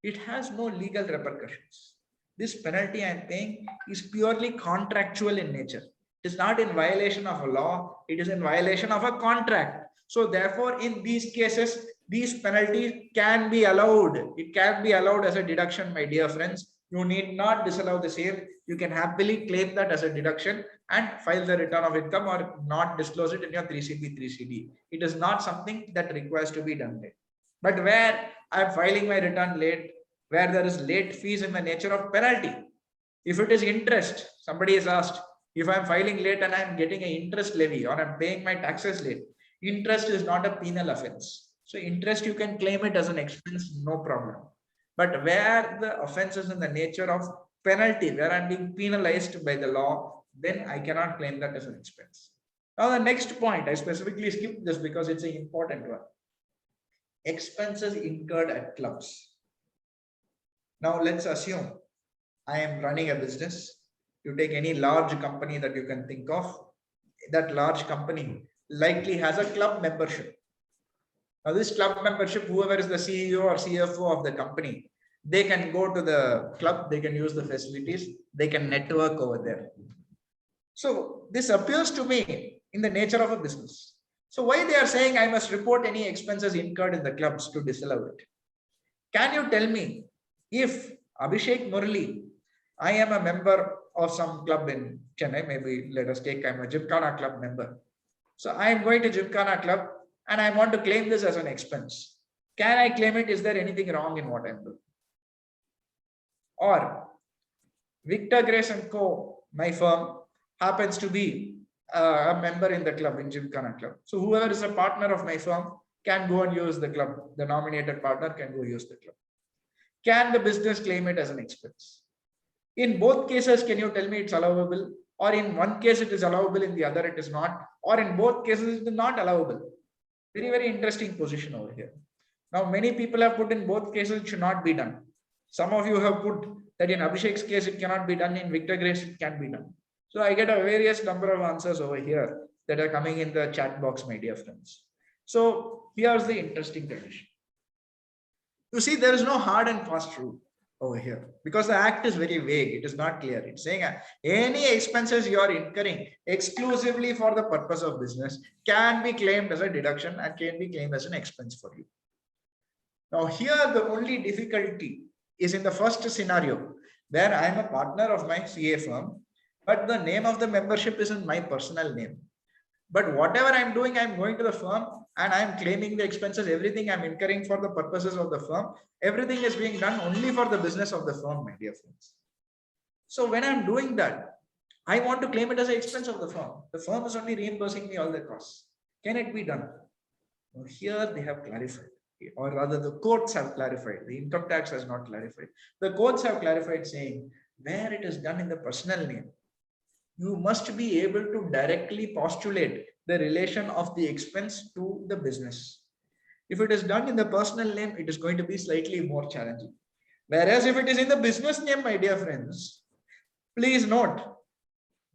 It has no legal repercussions. This penalty I am paying is purely contractual in nature. It is not in violation of a law. It is in violation of a contract. So therefore, in these cases, these penalties can be allowed. It can be allowed as a deduction, my dear friends. You need not disallow the same. You can happily claim that as a deduction and file the return of income or not disclose it in your 3CP, 3CD. It is not something that requires to be done late. But where I am filing my return late, where there is late fees in the nature of penalty. If it is interest, somebody is asked, if I am filing late and I am getting an interest levy or I am paying my taxes late, interest is not a penal offense. So interest, you can claim it as an expense, no problem. But where the offense is in the nature of penalty, where I'm being penalized by the law, then I cannot claim that as an expense. Now the next point, I specifically skipped this because it's an important one. Expenses incurred at clubs. Now let's assume I am running a business. You take any large company that you can think of. That large company likely has a club membership. Now this club membership, whoever is the CEO or CFO of the company, they can go to the club, they can use the facilities, they can network over there. So this appears to me in the nature of a business. So why they are saying I must report any expenses incurred in the clubs to disallow it? Can you tell me if Abhishek Murali, I am a member of some club in Chennai, maybe let us take I'm a Gymkhana club member. So I am going to Gymkhana club and I want to claim this as an expense. Can I claim it? Is there anything wrong in what I'm doing? Or Victor Grace and Co., my firm, happens to be a member in the club, in Gymkhana club. So whoever is a partner of my firm can go and use the club. The nominated partner can go use the club. Can the business claim it as an expense? In both cases, can you tell me it's allowable? Or in one case it is allowable, in the other it is not? Or in both cases it is not allowable? Very, very interesting position over here. Now, many people have put in both cases it should not be done. Some of you have put that in Abhishek's case it cannot be done, in Victor Grace it can be done. So I get a various number of answers over here that are coming in the chat box, my dear friends. So here's the interesting condition. You see, there is no hard and fast rule over here because the act is very vague. It is not clear. It's saying any expenses you are incurring exclusively for the purpose of business can be claimed as a deduction and can be claimed as an expense for you. Now here the only difficulty is in the first scenario where I am a partner of my CA firm, but the name of the membership is in my personal name. But whatever I'm doing, I'm going to the firm and I'm claiming the expenses, everything I'm incurring for the purposes of the firm, everything is being done only for the business of the firm, my dear friends. So when I'm doing that, I want to claim it as an expense of the firm. The firm is only reimbursing me all the costs. Can it be done? Now, here they have clarified, or rather the courts have clarified. The income tax has not clarified. The courts have clarified saying where it is done in the personal name, you must be able to directly postulate the relation of the expense to the business. If it is done in the personal name, it is going to be slightly more challenging. Whereas if it is in the business name, my dear friends, please note,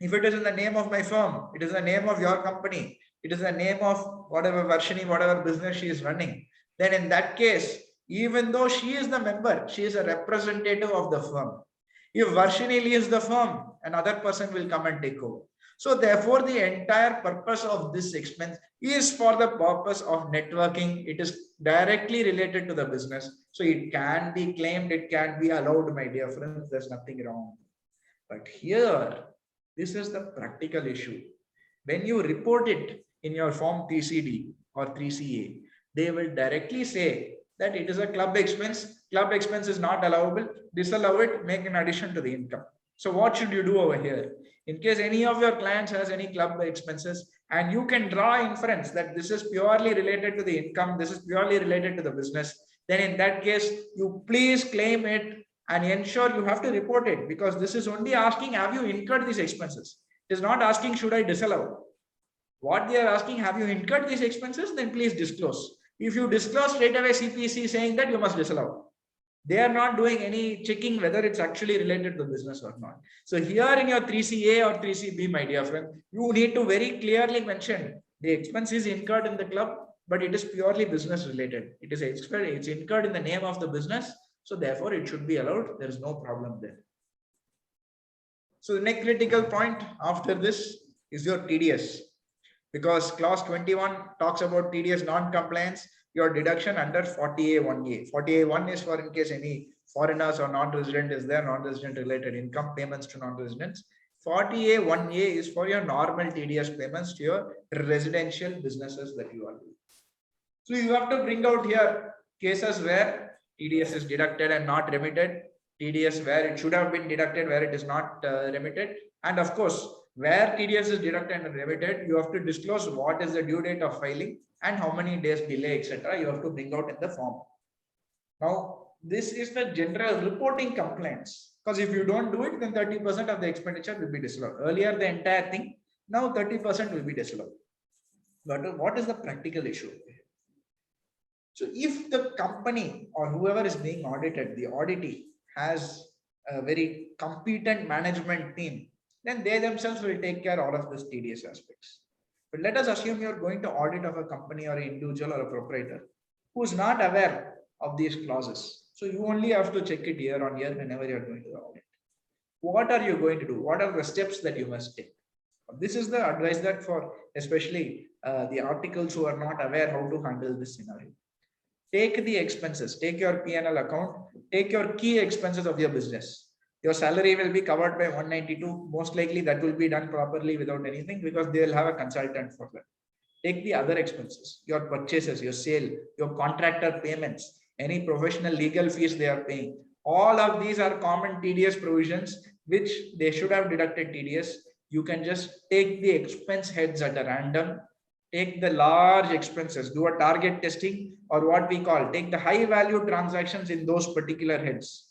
if it is in the name of my firm, it is the name of your company, it is the name of whatever Varshini, whatever business she is running, then in that case, even though she is the member, she is a representative of the firm. If Varshini leaves the firm, another person will come and take over. So therefore, the entire purpose of this expense is for the purpose of networking. It is directly related to the business. So it can be claimed, it can be allowed, my dear friends. There's nothing wrong. But here, this is the practical issue. When you report it in your form 3CD or 3CA, they will directly say that it is a club expense. Club expense is not allowable. Disallow it, make an addition to the income. So what should you do over here? In case any of your clients has any club expenses, and you can draw inference that this is purely related to the income, this is purely related to the business, then in that case, you please claim it and ensure you have to report it, because this is only asking, have you incurred these expenses? It is not asking, should I disallow? What they are asking, have you incurred these expenses? Then please disclose. If you disclose straight away CPC saying that, you must disallow. They are not doing any checking whether it's actually related to business or not. So here in your 3CA or 3CB, my dear friend, you need to very clearly mention the expense is incurred in the club, but it is purely business related. It is it's incurred in the name of the business. So therefore it should be allowed. There is no problem there. So the next critical point after this is your TDS, because clause 21 talks about TDS non-compliance, your deduction under 40A1A. 40A1 is for in case any foreigners or non-resident is there, non-resident related income payments to non-residents. 40A1A is for your normal TDS payments to your residential businesses that you are doing. So you have to bring out here cases where TDS is deducted and not remitted, TDS where it should have been deducted, where it is not remitted, and of course, where TDS is deducted and remitted, you have to disclose what is the due date of filing and how many days delay, etc. You have to bring out in the form. Now, this is the general reporting compliance, because if you don't do it, then 30% of the expenditure will be disallowed. Earlier, the entire thing Now 30% will be disallowed. But what is the practical issue? So if the company or whoever is being audited, the auditee has a very competent management team, then they themselves will take care of all of these tedious aspects. But let us assume you're going to audit of a company or an individual or a proprietor who is not aware of these clauses. So you only have to check it year on year whenever you're going to the audit. What are you going to do? What are the steps that you must take? This is the advice that for especially the articles who are not aware how to handle this scenario. Take the expenses, take your P&L account, take your key expenses of your business. Your salary will be covered by 192. Most likely that will be done properly without anything because they will have a consultant for that. Take the other expenses, your purchases, your sale, your contractor payments, any professional legal fees they are paying. All of these are common tedious provisions which they should have deducted tedious. You can just take the expense heads at a random, take the large expenses, do a target testing, or what we call take the high value transactions in those particular heads.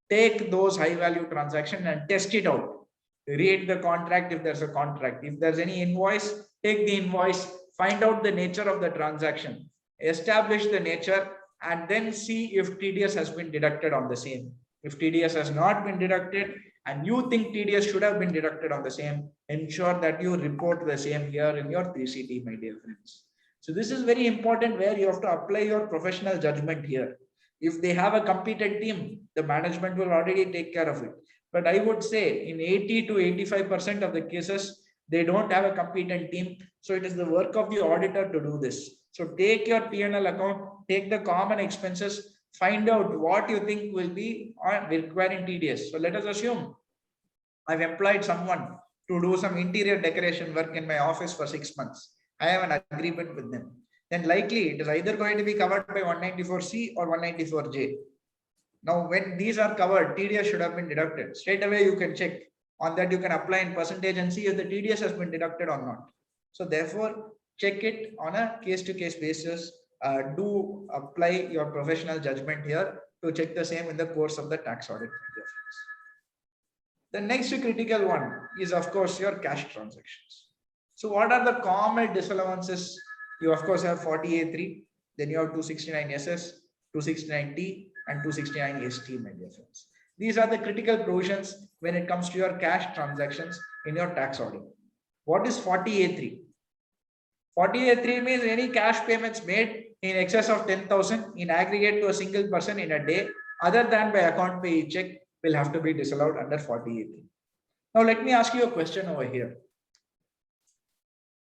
Take those high value transactions and test it out. Read the contract if there's a contract. If there's any invoice, take the invoice, find out the nature of the transaction, establish the nature, and then see if TDS has been deducted on the same. If TDS has not been deducted and you think TDS should have been deducted on the same, ensure that you report the same here in your 3CT, my dear friends. So this is very important where you have to apply your professional judgment here. If they have a competent team, the management will already take care of it. But I would say in 80 to 85% of the cases, they don't have a competent team. So it is the work of the auditor to do this. So take your P&L account, take the common expenses, find out what you think will be requiring TDS. So let us assume I've employed someone to do some interior decoration work in my office for 6 months. I have an agreement with them. Then likely it is either going to be covered by 194C or 194J. Now, when these are covered, TDS should have been deducted. Straight away, you can check on that. You can apply in percentage and see if the TDS has been deducted or not. So therefore, check it on a case-to-case basis. Do apply your professional judgment here to check the same in the course of the tax audit. The next critical one is, of course, your cash transactions. So what are the common disallowances? You, of course, have 40A3, then you have 269SS, 269T, and 269ST, my dear friends. These are the critical provisions when it comes to your cash transactions in your tax audit. What is 40A3? 40A3 means any cash payments made in excess of 10,000 in aggregate to a single person in a day, other than by account pay check, will have to be disallowed under 40A3. Now, let me ask you a question over here.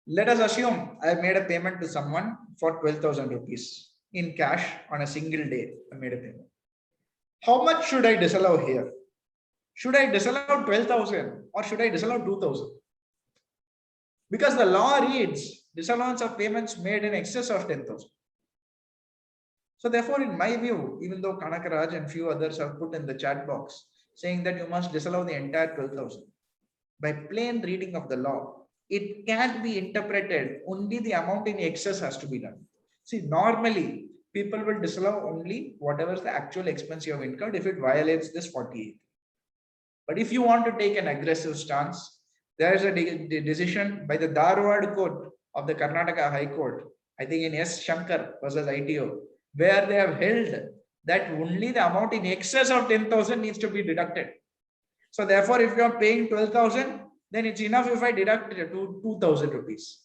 Let us assume I made a payment to someone for 12,000 rupees in cash on a single day. I made a payment. How much should I disallow here? Should I disallow 12,000 or should I disallow 2,000? Because the law reads disallowance of payments made in excess of 10,000. So therefore, in my view, even though Kanakaraj and few others have put in the chat box saying that you must disallow the entire 12,000, by plain reading of the law, it can't be interpreted only the amount in excess has to be done. See, normally people will disallow only whatever is the actual expense you have incurred if it violates this 48. But if you want to take an aggressive stance, there is a decision by the Dharwad Court of the Karnataka High Court, I think in S. Shankar versus ITO, where they have held that only the amount in excess of 10,000 needs to be deducted. So therefore, if you are paying 12,000, then it's enough if I deduct to 2,000 rupees.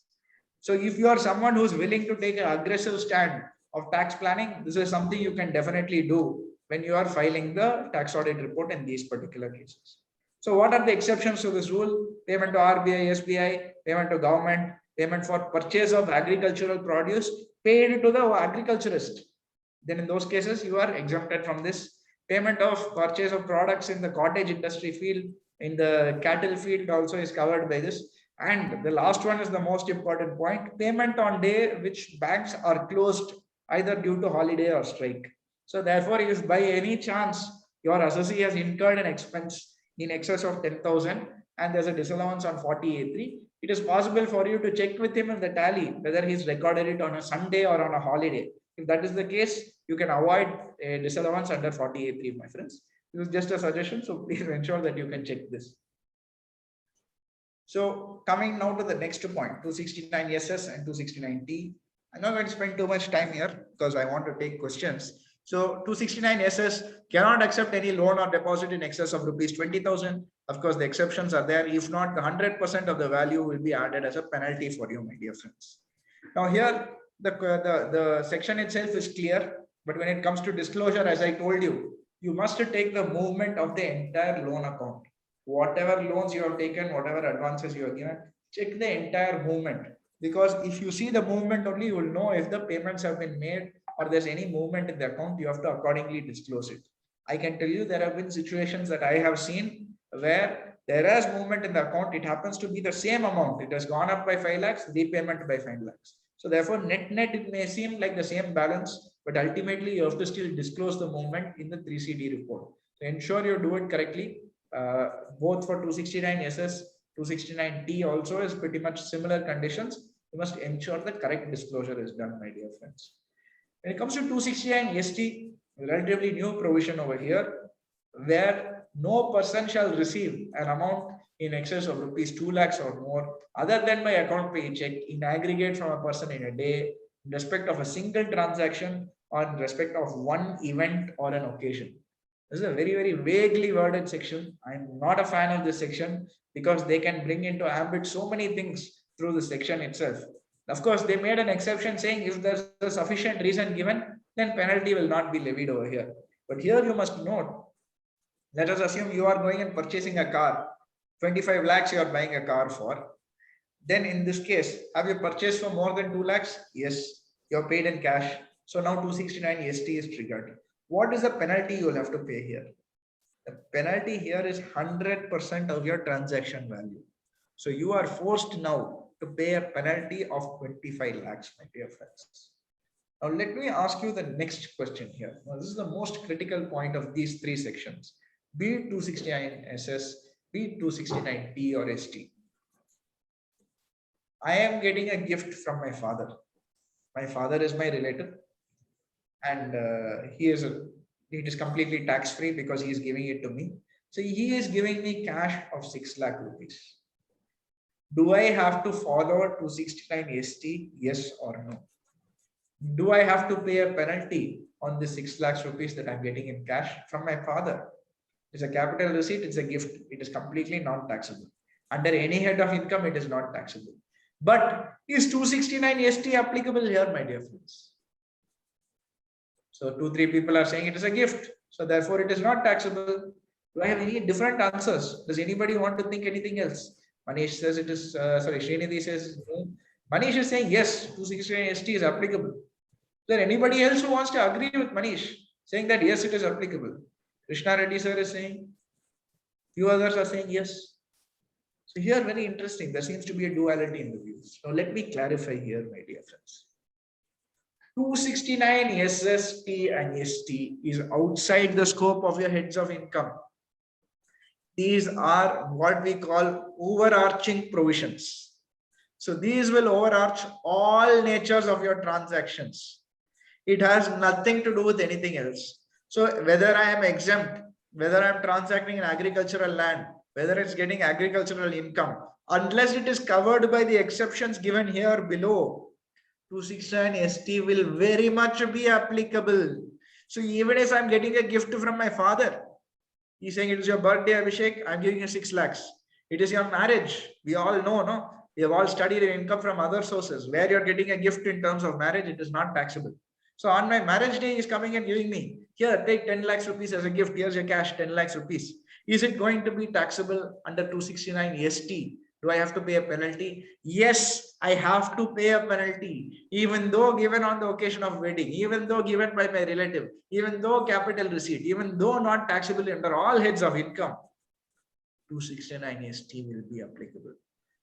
So if you are someone who's willing to take an aggressive stand of tax planning, this is something you can definitely do when you are filing the tax audit report in these particular cases. So what are the exceptions to this rule? Payment to RBI, SBI, payment to government, payment for purchase of agricultural produce paid to the agriculturist. Then in those cases, you are exempted from this. Payment of purchase of products in the cottage industry field, in the cattle field also is covered by this. And the last one is the most important point, payment on day which banks are closed either due to holiday or strike. So therefore, if by any chance your assessee has incurred an expense in excess of 10,000 and there's a disallowance on 40A3, it is possible for you to check with him in the tally whether he's recorded it on a Sunday or on a holiday. If that is the case, you can avoid a disallowance under 40A3, my friends. This is just a suggestion, so please ensure that you can check this. So coming now to the next point, 269 SS and 269T. I'm not going to spend too much time here because I want to take questions. So 269 SS cannot accept any loan or deposit in excess of rupees 20,000. Of course, the exceptions are there. If not, the 100% of the value will be added as a penalty for you, my dear friends. Now here, the section itself is clear, but when it comes to disclosure, as I told you, you must take the movement of the entire loan account. Whatever loans you have taken, whatever advances you have given, check the entire movement. Because if you see the movement only, you will know if the payments have been made or there's any movement in the account, you have to accordingly disclose it. I can tell you there have been situations that I have seen where there is movement in the account. It happens to be the same amount. It has gone up by 5 lakhs, repayment by 5 lakhs. So therefore, net, it may seem like the same balance, but ultimately you have to still disclose the movement in the 3CD report. So ensure you do it correctly. Both for 269 SS, 269T also is pretty much similar conditions. You must ensure the correct disclosure is done, my dear friends. When it comes to 269 ST, relatively new provision over here, where no person shall receive an amount in excess of rupees 2 lakhs or more, other than by account pay check in aggregate from a person in a day, in respect of a single transaction or in respect of one event or an occasion. This is a very, very vaguely worded section. I'm not a fan of this section because they can bring into ambit so many things through the section itself. Of course, they made an exception saying if there's a sufficient reason given, then penalty will not be levied over here. But here you must note, let us assume you are going and purchasing a car, 25 lakhs you are buying a car for. Then in this case, have you purchased for more than 2 lakhs? Yes, you are paid in cash. So now 269 ST is triggered. What is the penalty you will have to pay here? The penalty here is 100% of your transaction value. So you are forced now to pay a penalty of 25 lakhs, my dear friends. Now let me ask you the next question here. Now, this is the most critical point of these three sections. Be it 269 SS, be it 269T or ST. I am getting a gift from my father. My father is my relative, and it is completely tax free because he is giving it to me. So he is giving me cash of 6 lakh rupees. Do I have to follow 269 ST? Yes or no? Do I have to pay a penalty on the 6 lakhs rupees that I'm getting in cash from my father? It's a capital receipt, it's a gift. It is completely non-taxable. Under any head of income, it is not taxable. But is 269 ST applicable here, my dear friends? So 2-3 people are saying it is a gift. So therefore it is not taxable. Do I have any different answers? Does anybody want to think anything else? Manish says it is, Srinidhi says no. Manish is saying yes, 269 ST is applicable. Is there anybody else who wants to agree with Manish, saying that yes, it is applicable? Krishna Reddy sir is saying, few others are saying yes. So here, very interesting, there seems to be a duality in the views. Now let me clarify here, my dear friends. 269 SST and ST is outside the scope of your heads of income. These are what we call overarching provisions. So these will overarch all natures of your transactions. It has nothing to do with anything else. So whether I am exempt, whether I'm transacting in agricultural land, whether it's getting agricultural income, unless it is covered by the exceptions given here below, 269 ST will very much be applicable. So even if I'm getting a gift from my father, he's saying it is your birthday, Abhishek, I'm giving you 6 lakhs. It is your marriage. We all know, no? We have all studied income from other sources. Where you're getting a gift in terms of marriage, it is not taxable. So on my marriage day, he's coming and giving me, here, take 10 lakhs rupees as a gift. Here's your cash, 10 lakhs rupees. Is it going to be taxable under 269 ST? Do I have to pay a penalty? Yes, I have to pay a penalty, even though given on the occasion of wedding, even though given by my relative, even though capital receipt, even though not taxable under all heads of income, 269 ST will be applicable.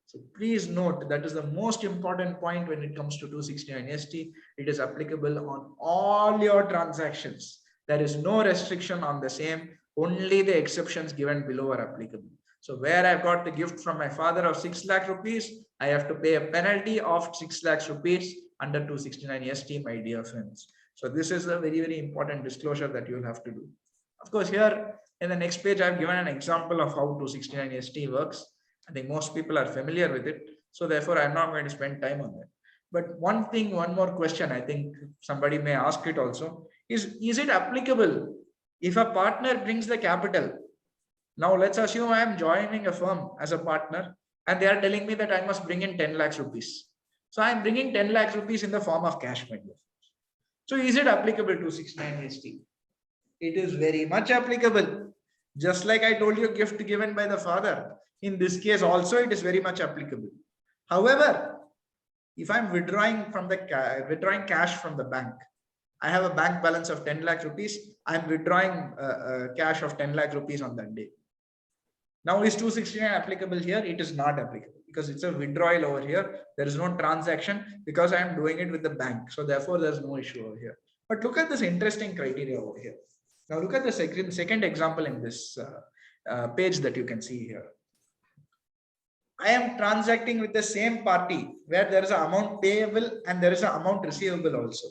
So please note that is the most important point when it comes to 269 ST. It is applicable on all your transactions. There is no restriction on the same. Only the exceptions given below are applicable. So where I've got the gift from my father of 6 lakh rupees, I have to pay a penalty of 6 lakhs rupees under 269 ST, my dear friends. So this is a very, very important disclosure that you'll have to do. Of course, here in the next page, I've given an example of how 269 ST works. I think most people are familiar with it. So therefore, I'm not going to spend time on that. But one more question, I think somebody may ask it also, is it applicable if a partner brings the capital? Now let's assume I am joining a firm as a partner and they are telling me that I must bring in 10 lakhs rupees. So I'm bringing 10 lakhs rupees in the form of cash, my dear. So is it applicable to 69 ST? It is very much applicable. Just like I told you, gift given by the father. In this case, also it is very much applicable. However, if I'm withdrawing cash from the bank, I have a bank balance of 10 lakh rupees. I'm withdrawing cash of 10 lakh rupees on that day. Now, is 269 applicable here? It is not applicable because it's a withdrawal over here. There is no transaction because I am doing it with the bank. So therefore, there's no issue over here. But look at this interesting criteria over here. Now look at the second example in this page that you can see here. I am transacting with the same party where there is an amount payable and there is an amount receivable also.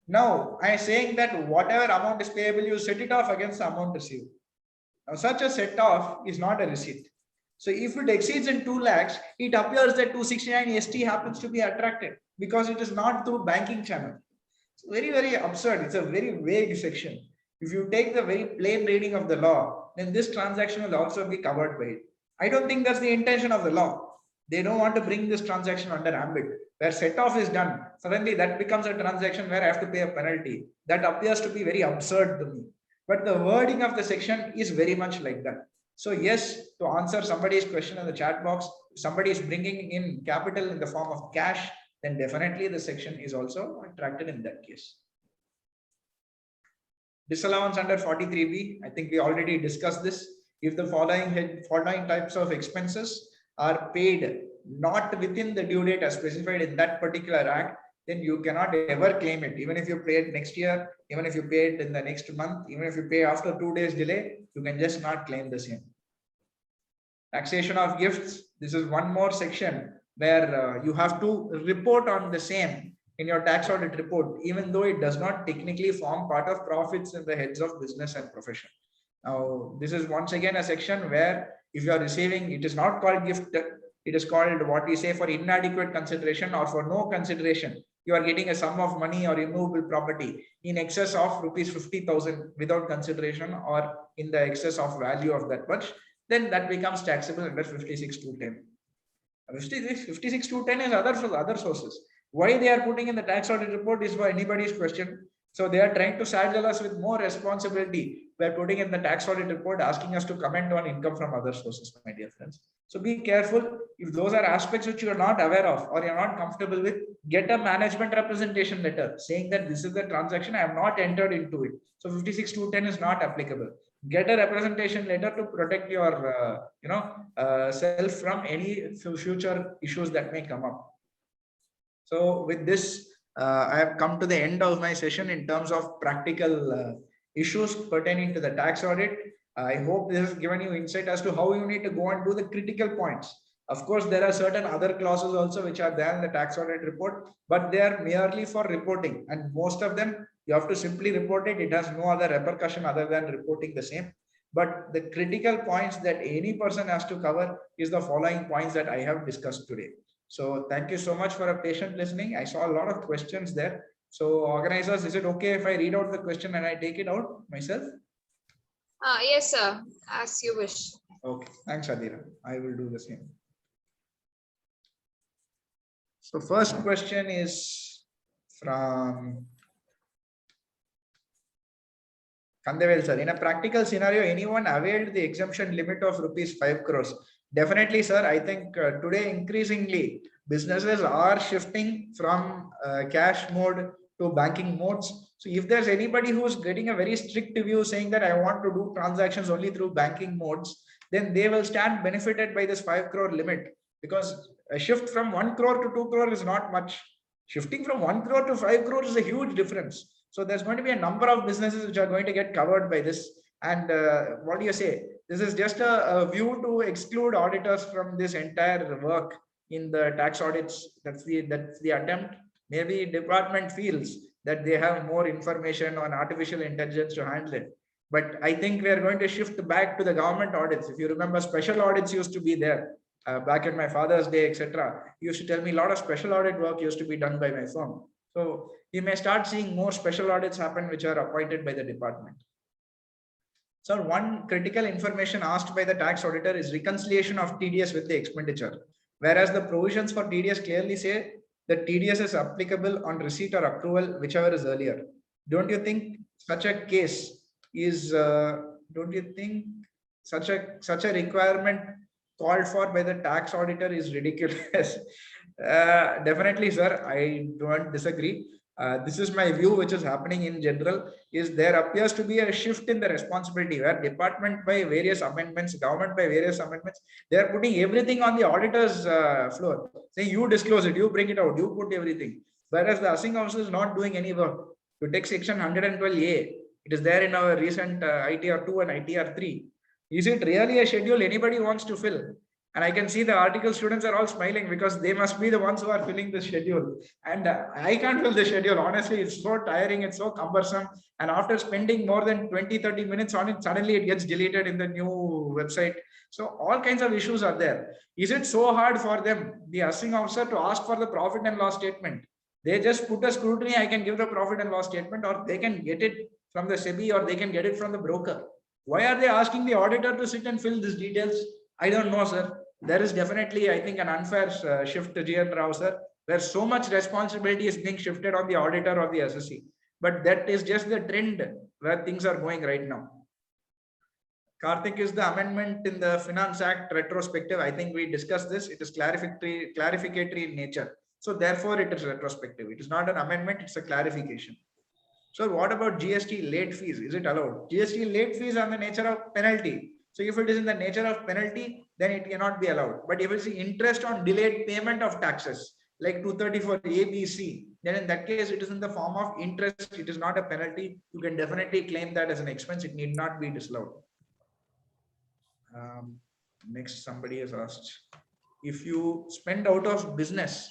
Now I am saying that whatever amount is payable, you set it off against the amount received. Now such a set off is not a receipt. So if it exceeds in 2 lakhs, it appears that 269 ST happens to be attracted because it is not through banking channel. It's very, very absurd. It's a very vague section. If you take the very plain reading of the law, then this transaction will also be covered by it. I don't think that's the intention of the law. They don't want to bring this transaction under ambit. Where set off is done, suddenly that becomes a transaction where I have to pay a penalty. That appears to be very absurd to me. But the wording of the section is very much like that. So yes, to answer somebody's question in the chat box, if somebody is bringing in capital in the form of cash, then definitely the section is also attracted in that case. Disallowance under 43B, I think we already discussed this. If the following types of expenses are paid not within the due date as specified in that particular act, then you cannot ever claim it. Even if you pay it next year, even if you pay it in the next month, even if you pay after 2 days delay, you can just not claim the same. Taxation of gifts. This is one more section where you have to report on the same in your tax audit report, even though it does not technically form part of profits in the heads of business and profession. Now, this is once again a section where if you are receiving, it is not called gift, it is called what we say for inadequate consideration or for no consideration. You are getting a sum of money or immovable property in excess of rupees 50,000 without consideration or in the excess of value of that much, then that becomes taxable under 56(2)(10). 56(2)(10) is other sources. Why they are putting in the tax audit report is for anybody's question. So they are trying to saddle us with more responsibility by putting in the tax audit report, asking us to comment on income from other sources, my dear friends. So be careful. If those are aspects which you are not aware of or you're not comfortable with, get a management representation letter saying that this is the transaction, I have not entered into it. So 56(2)(10) is not applicable. Get a representation letter to protect your self from any future issues that may come up. So with this, I have come to the end of my session in terms of practical issues pertaining to the tax audit. I hope this has given you insight as to how you need to go and do the critical points. Of course, there are certain other clauses also which are there in the tax audit report, but they are merely for reporting. And most of them, you have to simply report it. It has no other repercussion other than reporting the same. But the critical points that any person has to cover is the following points that I have discussed today. So thank you so much for a patient listening. I saw a lot of questions there. So organizers, is it okay if I read out the question and I take it out myself? Yes, sir. As you wish. Okay. Thanks, Adira. I will do the same. So first question is from Kandevel sir. In a practical scenario, anyone availed the exemption limit of rupees 5 crores? Definitely, sir. I think today increasingly businesses are shifting from cash mode to banking modes. So if there's anybody who's getting a very strict view saying that I want to do transactions only through banking modes, then they will stand benefited by this 5 crore limit, because a shift from 1 crore to 2 crore is not much. Shifting from 1 crore to 5 crore is a huge difference. So there's going to be a number of businesses which are going to get covered by this. And what do you say? This is just a view to exclude auditors from this entire work in the tax audits. That's the attempt. Maybe department feels that they have more information on artificial intelligence to handle it. But I think we are going to shift back to the government audits. If you remember, special audits used to be there back in my father's day, etc. He used to tell me a lot of special audit work used to be done by my firm. So you may start seeing more special audits happen, which are appointed by the department. So one critical information asked by the tax auditor is reconciliation of TDS with the expenditure. Whereas the provisions for TDS clearly say that TDS is applicable on receipt or accrual, whichever is earlier. Don't you think such a case is, don't you think such a requirement called for by the tax auditor is ridiculous? Definitely, sir, I don't disagree. This is my view, which is happening in general, is there appears to be a shift in the responsibility where department by various amendments, government by various amendments, they are putting everything on the auditor's floor, saying you disclose it, you bring it out, you put everything. Whereas the Assing House is not doing any work. You take section 112A, it is there in our recent ITR 2 and ITR 3. Is it really a schedule anybody wants to fill? And I can see the article students are all smiling because they must be the ones who are filling the schedule. And I can't fill the schedule. Honestly, it's so tiring. It's so cumbersome. And after spending more than 20-30 minutes on it, suddenly it gets deleted in the new website. So all kinds of issues are there. Is it so hard for them, the assessing officer, to ask for the profit and loss statement? They just put a scrutiny, I can give the profit and loss statement, or they can get it from the SEBI, or they can get it from the broker. Why are they asking the auditor to sit and fill these details? I don't know, sir. There is definitely, I think, an unfair shift to GN Rao, sir, where so much responsibility is being shifted on the auditor or the assessee. But that is just the trend where things are going right now. Karthik, is the amendment in the Finance Act retrospective? I think we discussed this. It is clarificatory in nature. So therefore, it is retrospective. It is not an amendment, it's a clarification. So what about GST late fees? Is it allowed? GST late fees are the nature of penalty. So if it is in the nature of penalty, then it cannot be allowed. But if it's the interest on delayed payment of taxes, like 234 ABC, then in that case, it is in the form of interest. It is not a penalty. You can definitely claim that as an expense. It need not be disallowed. Next, somebody has asked, if you spend out of business,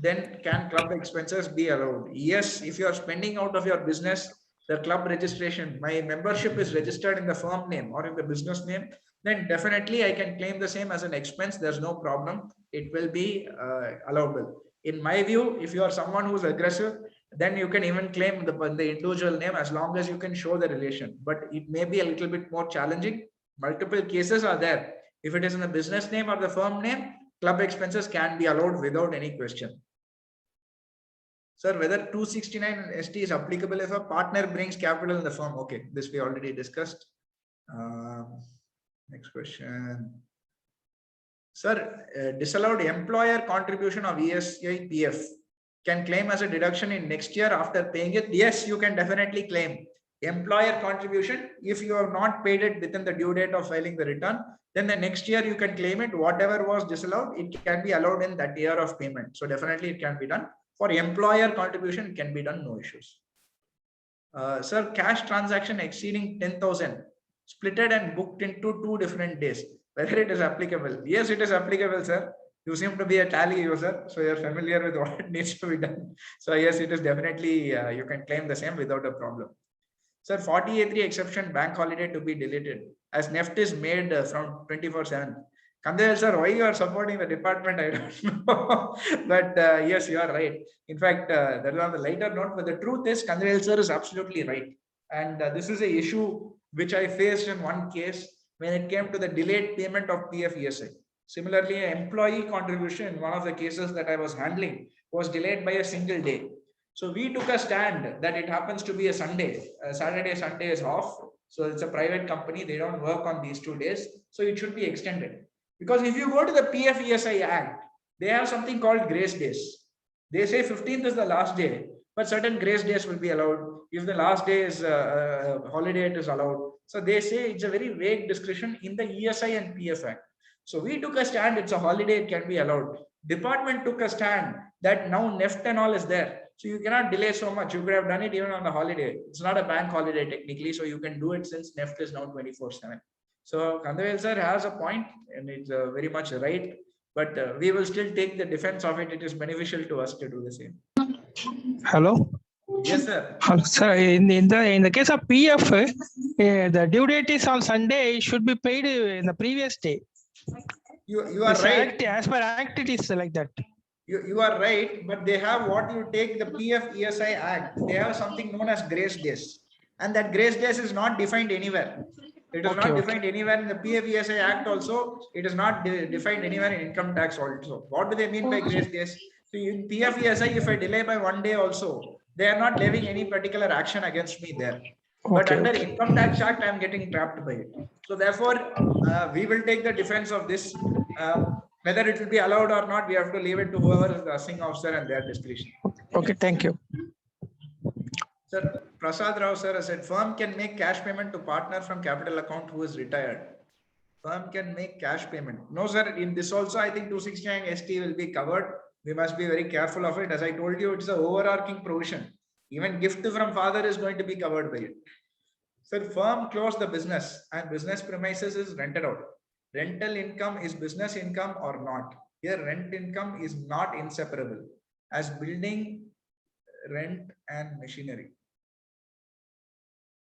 then can club expenses be allowed? Yes, if you are spending out of your business, the club registration, my membership is registered in the firm name or in the business name, then definitely I can claim the same as an expense. There's no problem. It will be allowable. In my view, if you are someone who's aggressive, then you can even claim the individual name as long as you can show the relation. But it may be a little bit more challenging. Multiple cases are there. If it is in the business name or the firm name, club expenses can be allowed without any question. Sir, whether 269 ST is applicable if a partner brings capital in the firm? Okay, this we already discussed. Next question. Sir, disallowed employer contribution of ESI PF can claim as a deduction in next year after paying it? Yes, you can definitely claim employer contribution. If you have not paid it within the due date of filing the return, then the next year you can claim it. Whatever was disallowed, it can be allowed in that year of payment. So definitely it can be done. For employer contribution, it can be done, no issues. Sir, cash transaction exceeding 10,000 splitted and booked into 2 different days, whether it is applicable? Yes, it is applicable, sir. You seem to be a tally user, so you're familiar with what needs to be done. So yes, it is definitely, you can claim the same without a problem. Sir, 40A3 exception bank holiday to be deleted as NEFT is made from 24/7. Kandel sir, why you are supporting the department, I don't know. But yes, you are right. In fact, that is on the lighter note, but the truth is Kandel sir is absolutely right. And this is an issue which I faced in one case when it came to the delayed payment of PF ESI. Similarly, an employee contribution in one of the cases that I was handling was delayed by a single day. So we took a stand that it happens to be a Sunday. Saturday, Sunday is off. So it's a private company. They don't work on these 2 days. So it should be extended. Because if you go to the PF ESI Act, they have something called grace days. They say 15th is the last day, but certain grace days will be allowed. If the last day is holiday, it is allowed. So they say it's a very vague discretion in the ESI and PF Act. So we took a stand, it's a holiday, it can be allowed. Department took a stand that now NEFT and all is there. So you cannot delay so much. You could have done it even on the holiday. It's not a bank holiday technically. So you can do it since NEFT is now 24/7. So Kandavel sir has a point and it's very much right. But we will still take the defense of it. It is beneficial to us to do the same. Hello. Yes, sir. Sir, in the case of PF, the due date is on Sunday. It should be paid in the previous day. You are This right. act, as per act, it is like that. You are right, but they have what you take the PF ESI Act. They have something known as grace days, and that grace days is not defined anywhere. It is not defined anywhere in the PF ESI Act. Also, it is not defined anywhere in income tax. Also, what do they mean by grace days? So in PF ESI, if I delay by 1 day, also they are not levying any particular action against me there. But under Income Tax Act, I am getting trapped by it. So therefore, we will take the defense of this. Whether it will be allowed or not, we have to leave it to whoever is the assessing officer and their discretion. Okay, thank you. Sir, Prasad Rao sir said, firm can make cash payment to partner from capital account who is retired. Firm can make cash payment. No, sir, in this also, I think 269 ST will be covered. We must be very careful of it. As I told you, it's an overarching provision. Even gift from father is going to be covered by it. Sir, firm closed the business and business premises is rented out. Rental income is business income or not? Here, rent income is not inseparable as building, rent and machinery.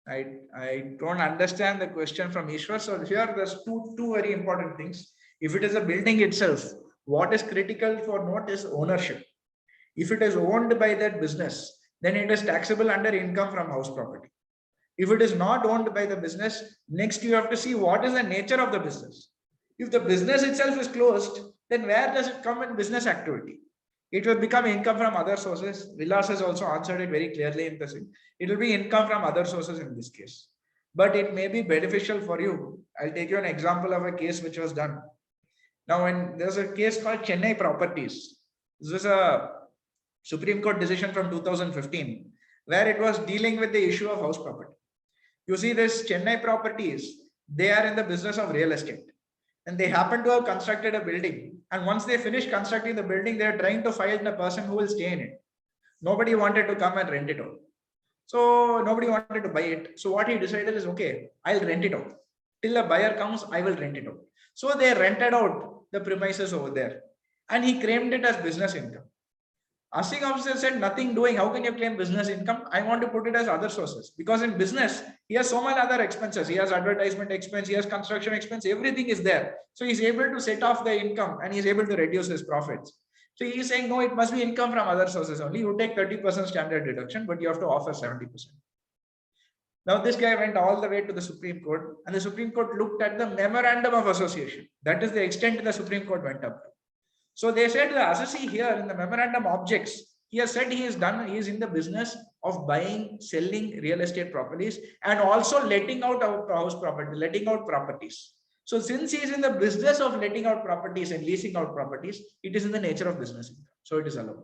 I don't understand the question from Ishwar. So here there's two very important things. If it is a building itself, what is critical for note is ownership. If it is owned by that business, then it is taxable under income from house property. If it is not owned by the business, next you have to see what is the nature of the business. If the business itself is closed, then where does it come in business activity? It will become income from other sources. Vilas has also answered it very clearly in the thing. It will be income from other sources in this case. But it may be beneficial for you. I'll take you an example of a case which was done. Now, when there's a case called Chennai Properties, this was a Supreme Court decision from 2015, where it was dealing with the issue of house property. You see, this Chennai Properties, they are in the business of real estate. And they happen to have constructed a building. And once they finish constructing the building, they are trying to find the person who will stay in it. Nobody wanted to come and rent it out. So nobody wanted to buy it. So what he decided is, okay, I'll rent it out. Till a buyer comes, I will rent it out. So they rented out the premises over there. And he claimed it as business income. Assessing officer said, nothing doing. How can you claim business income? I want to put it as other sources. Because in business, he has so many other expenses. He has advertisement expense, he has construction expense, everything is there. So he's able to set off the income and he's able to reduce his profits. So he's saying, no, it must be income from other sources only. You take 30% standard deduction, but you have to offer 70%. Now this guy went all the way to the Supreme Court, and the Supreme Court looked at the memorandum of association. That is the extent the Supreme Court went up to. So they said the assessee here in the memorandum objects, he has said he is in the business of buying, selling real estate properties and also letting out our house property, letting out properties. So since he is in the business of letting out properties and leasing out properties, it is in the nature of business income. So it is allowed.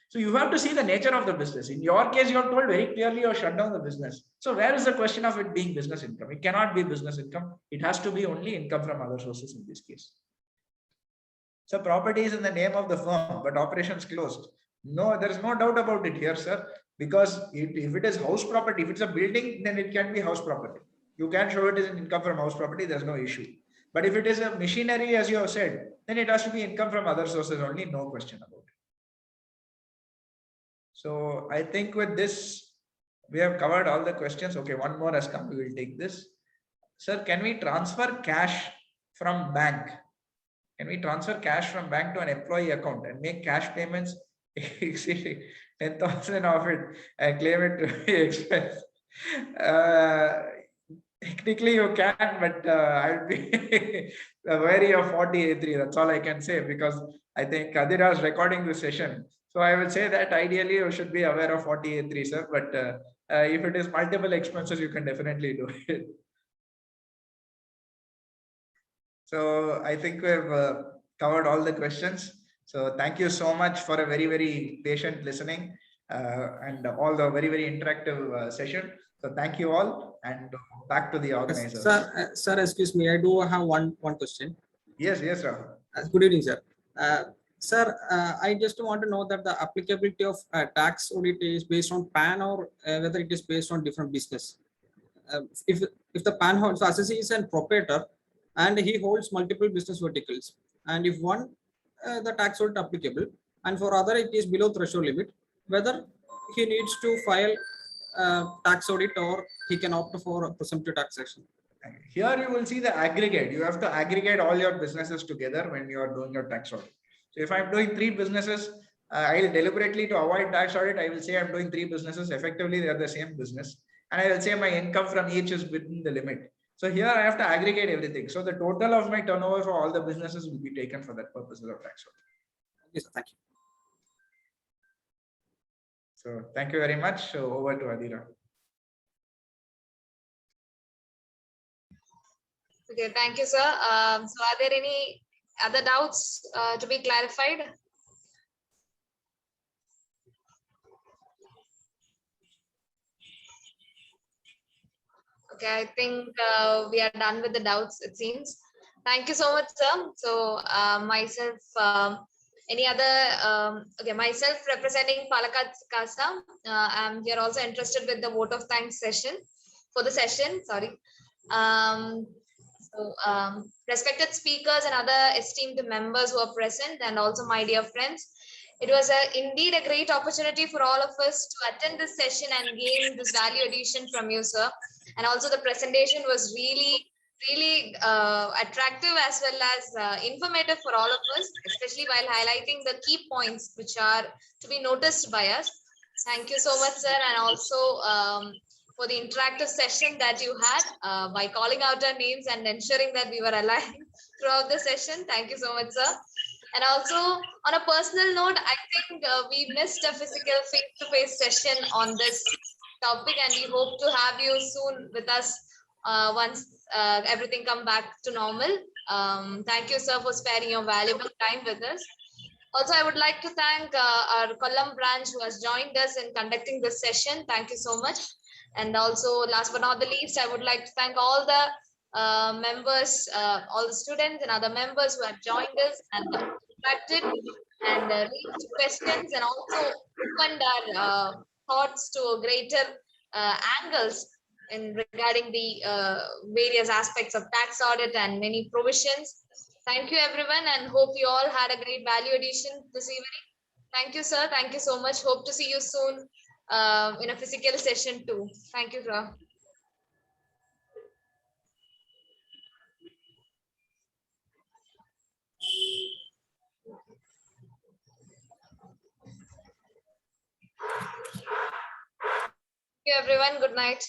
So you have to see the nature of the business. In your case, you are told very clearly you shut down the business. So where is the question of it being business income? It cannot be business income. It has to be only income from other sources in this case. So property is in the name of the firm, but operations closed. No, there is no doubt about it here, sir. Because if it is house property, if it's a building, then it can be house property. You can show it as an income from house property, there's no issue. But if it is a machinery, as you have said, then it has to be income from other sources only, no question about it. So I think with this, we have covered all the questions. Okay, one more has come, we will take this. Sir, can we transfer cash from bank? Can we transfer cash from bank to an employee account and make cash payments exceeding 10,000 of it and claim it to be expense? Technically you can, but I'll be wary of 40A3. That's all I can say, because I think Adira is recording this session. So I will say that ideally you should be aware of 40A3, sir. But if it is multiple expenses, you can definitely do it. So I think we've covered all the questions. So thank you so much for a very, very patient listening and all the very, very interactive session. So thank you all, and back to the organizer. Sir, excuse me, I do have one question. Yes, sir. Good evening, sir. Sir, I just want to know that the applicability of tax audit is based on PAN or whether it is based on different business. If the PAN holds, assessee is a proprietor and he holds multiple business verticals, and if one the tax audit applicable and for other it is below threshold limit, whether he needs to file tax audit, or he can opt for presumptive taxation? Here you will see the aggregate. You have to aggregate all your businesses together when you are doing your tax audit. So if I'm doing 3 businesses, I'll deliberately, to avoid tax audit, I will say I'm doing 3 businesses. Effectively, they are the same business. And I will say my income from each is within the limit. So here I have to aggregate everything. So the total of my turnover for all the businesses will be taken for that purposes of tax audit. Yes, sir. Thank you. So thank you very much. So over to Adira. Okay, thank you, sir. So are there any other doubts to be clarified? Okay, I think we are done with the doubts, it seems. Thank you so much, sir. So myself, any other, okay, myself representing Palakkad CASA, I'm here also interested with the vote of thanks session, for the session, sorry. Respected speakers and other esteemed members who are present, and also my dear friends, it was indeed a great opportunity for all of us to attend this session and gain this value addition from you, sir. And also the presentation was really attractive as well as informative for all of us, especially while highlighting the key points which are to be noticed by us. Thank you so much, sir, and also for the interactive session that you had by calling out our names and ensuring that we were alive throughout the session. Thank you so much, sir. And also, on a personal note, I think we missed a physical face-to-face session on this topic, and we hope to have you soon with us once everything come back to normal. Thank you, sir, for sparing your valuable time with us. Also, I would like to thank our Kollam branch who has joined us in conducting this session. Thank you so much. And also, last but not the least, I would like to thank all the members, all the students and other members who have joined us and interacted and raised questions, and also opened our thoughts to greater angles in regarding the various aspects of tax audit and many provisions. Thank you, everyone, and hope you all had a great value addition this evening. Thank you, sir. Thank you so much. Hope to see you soon in a physical session too. Thank you, sir. Thank you, everyone. Good night.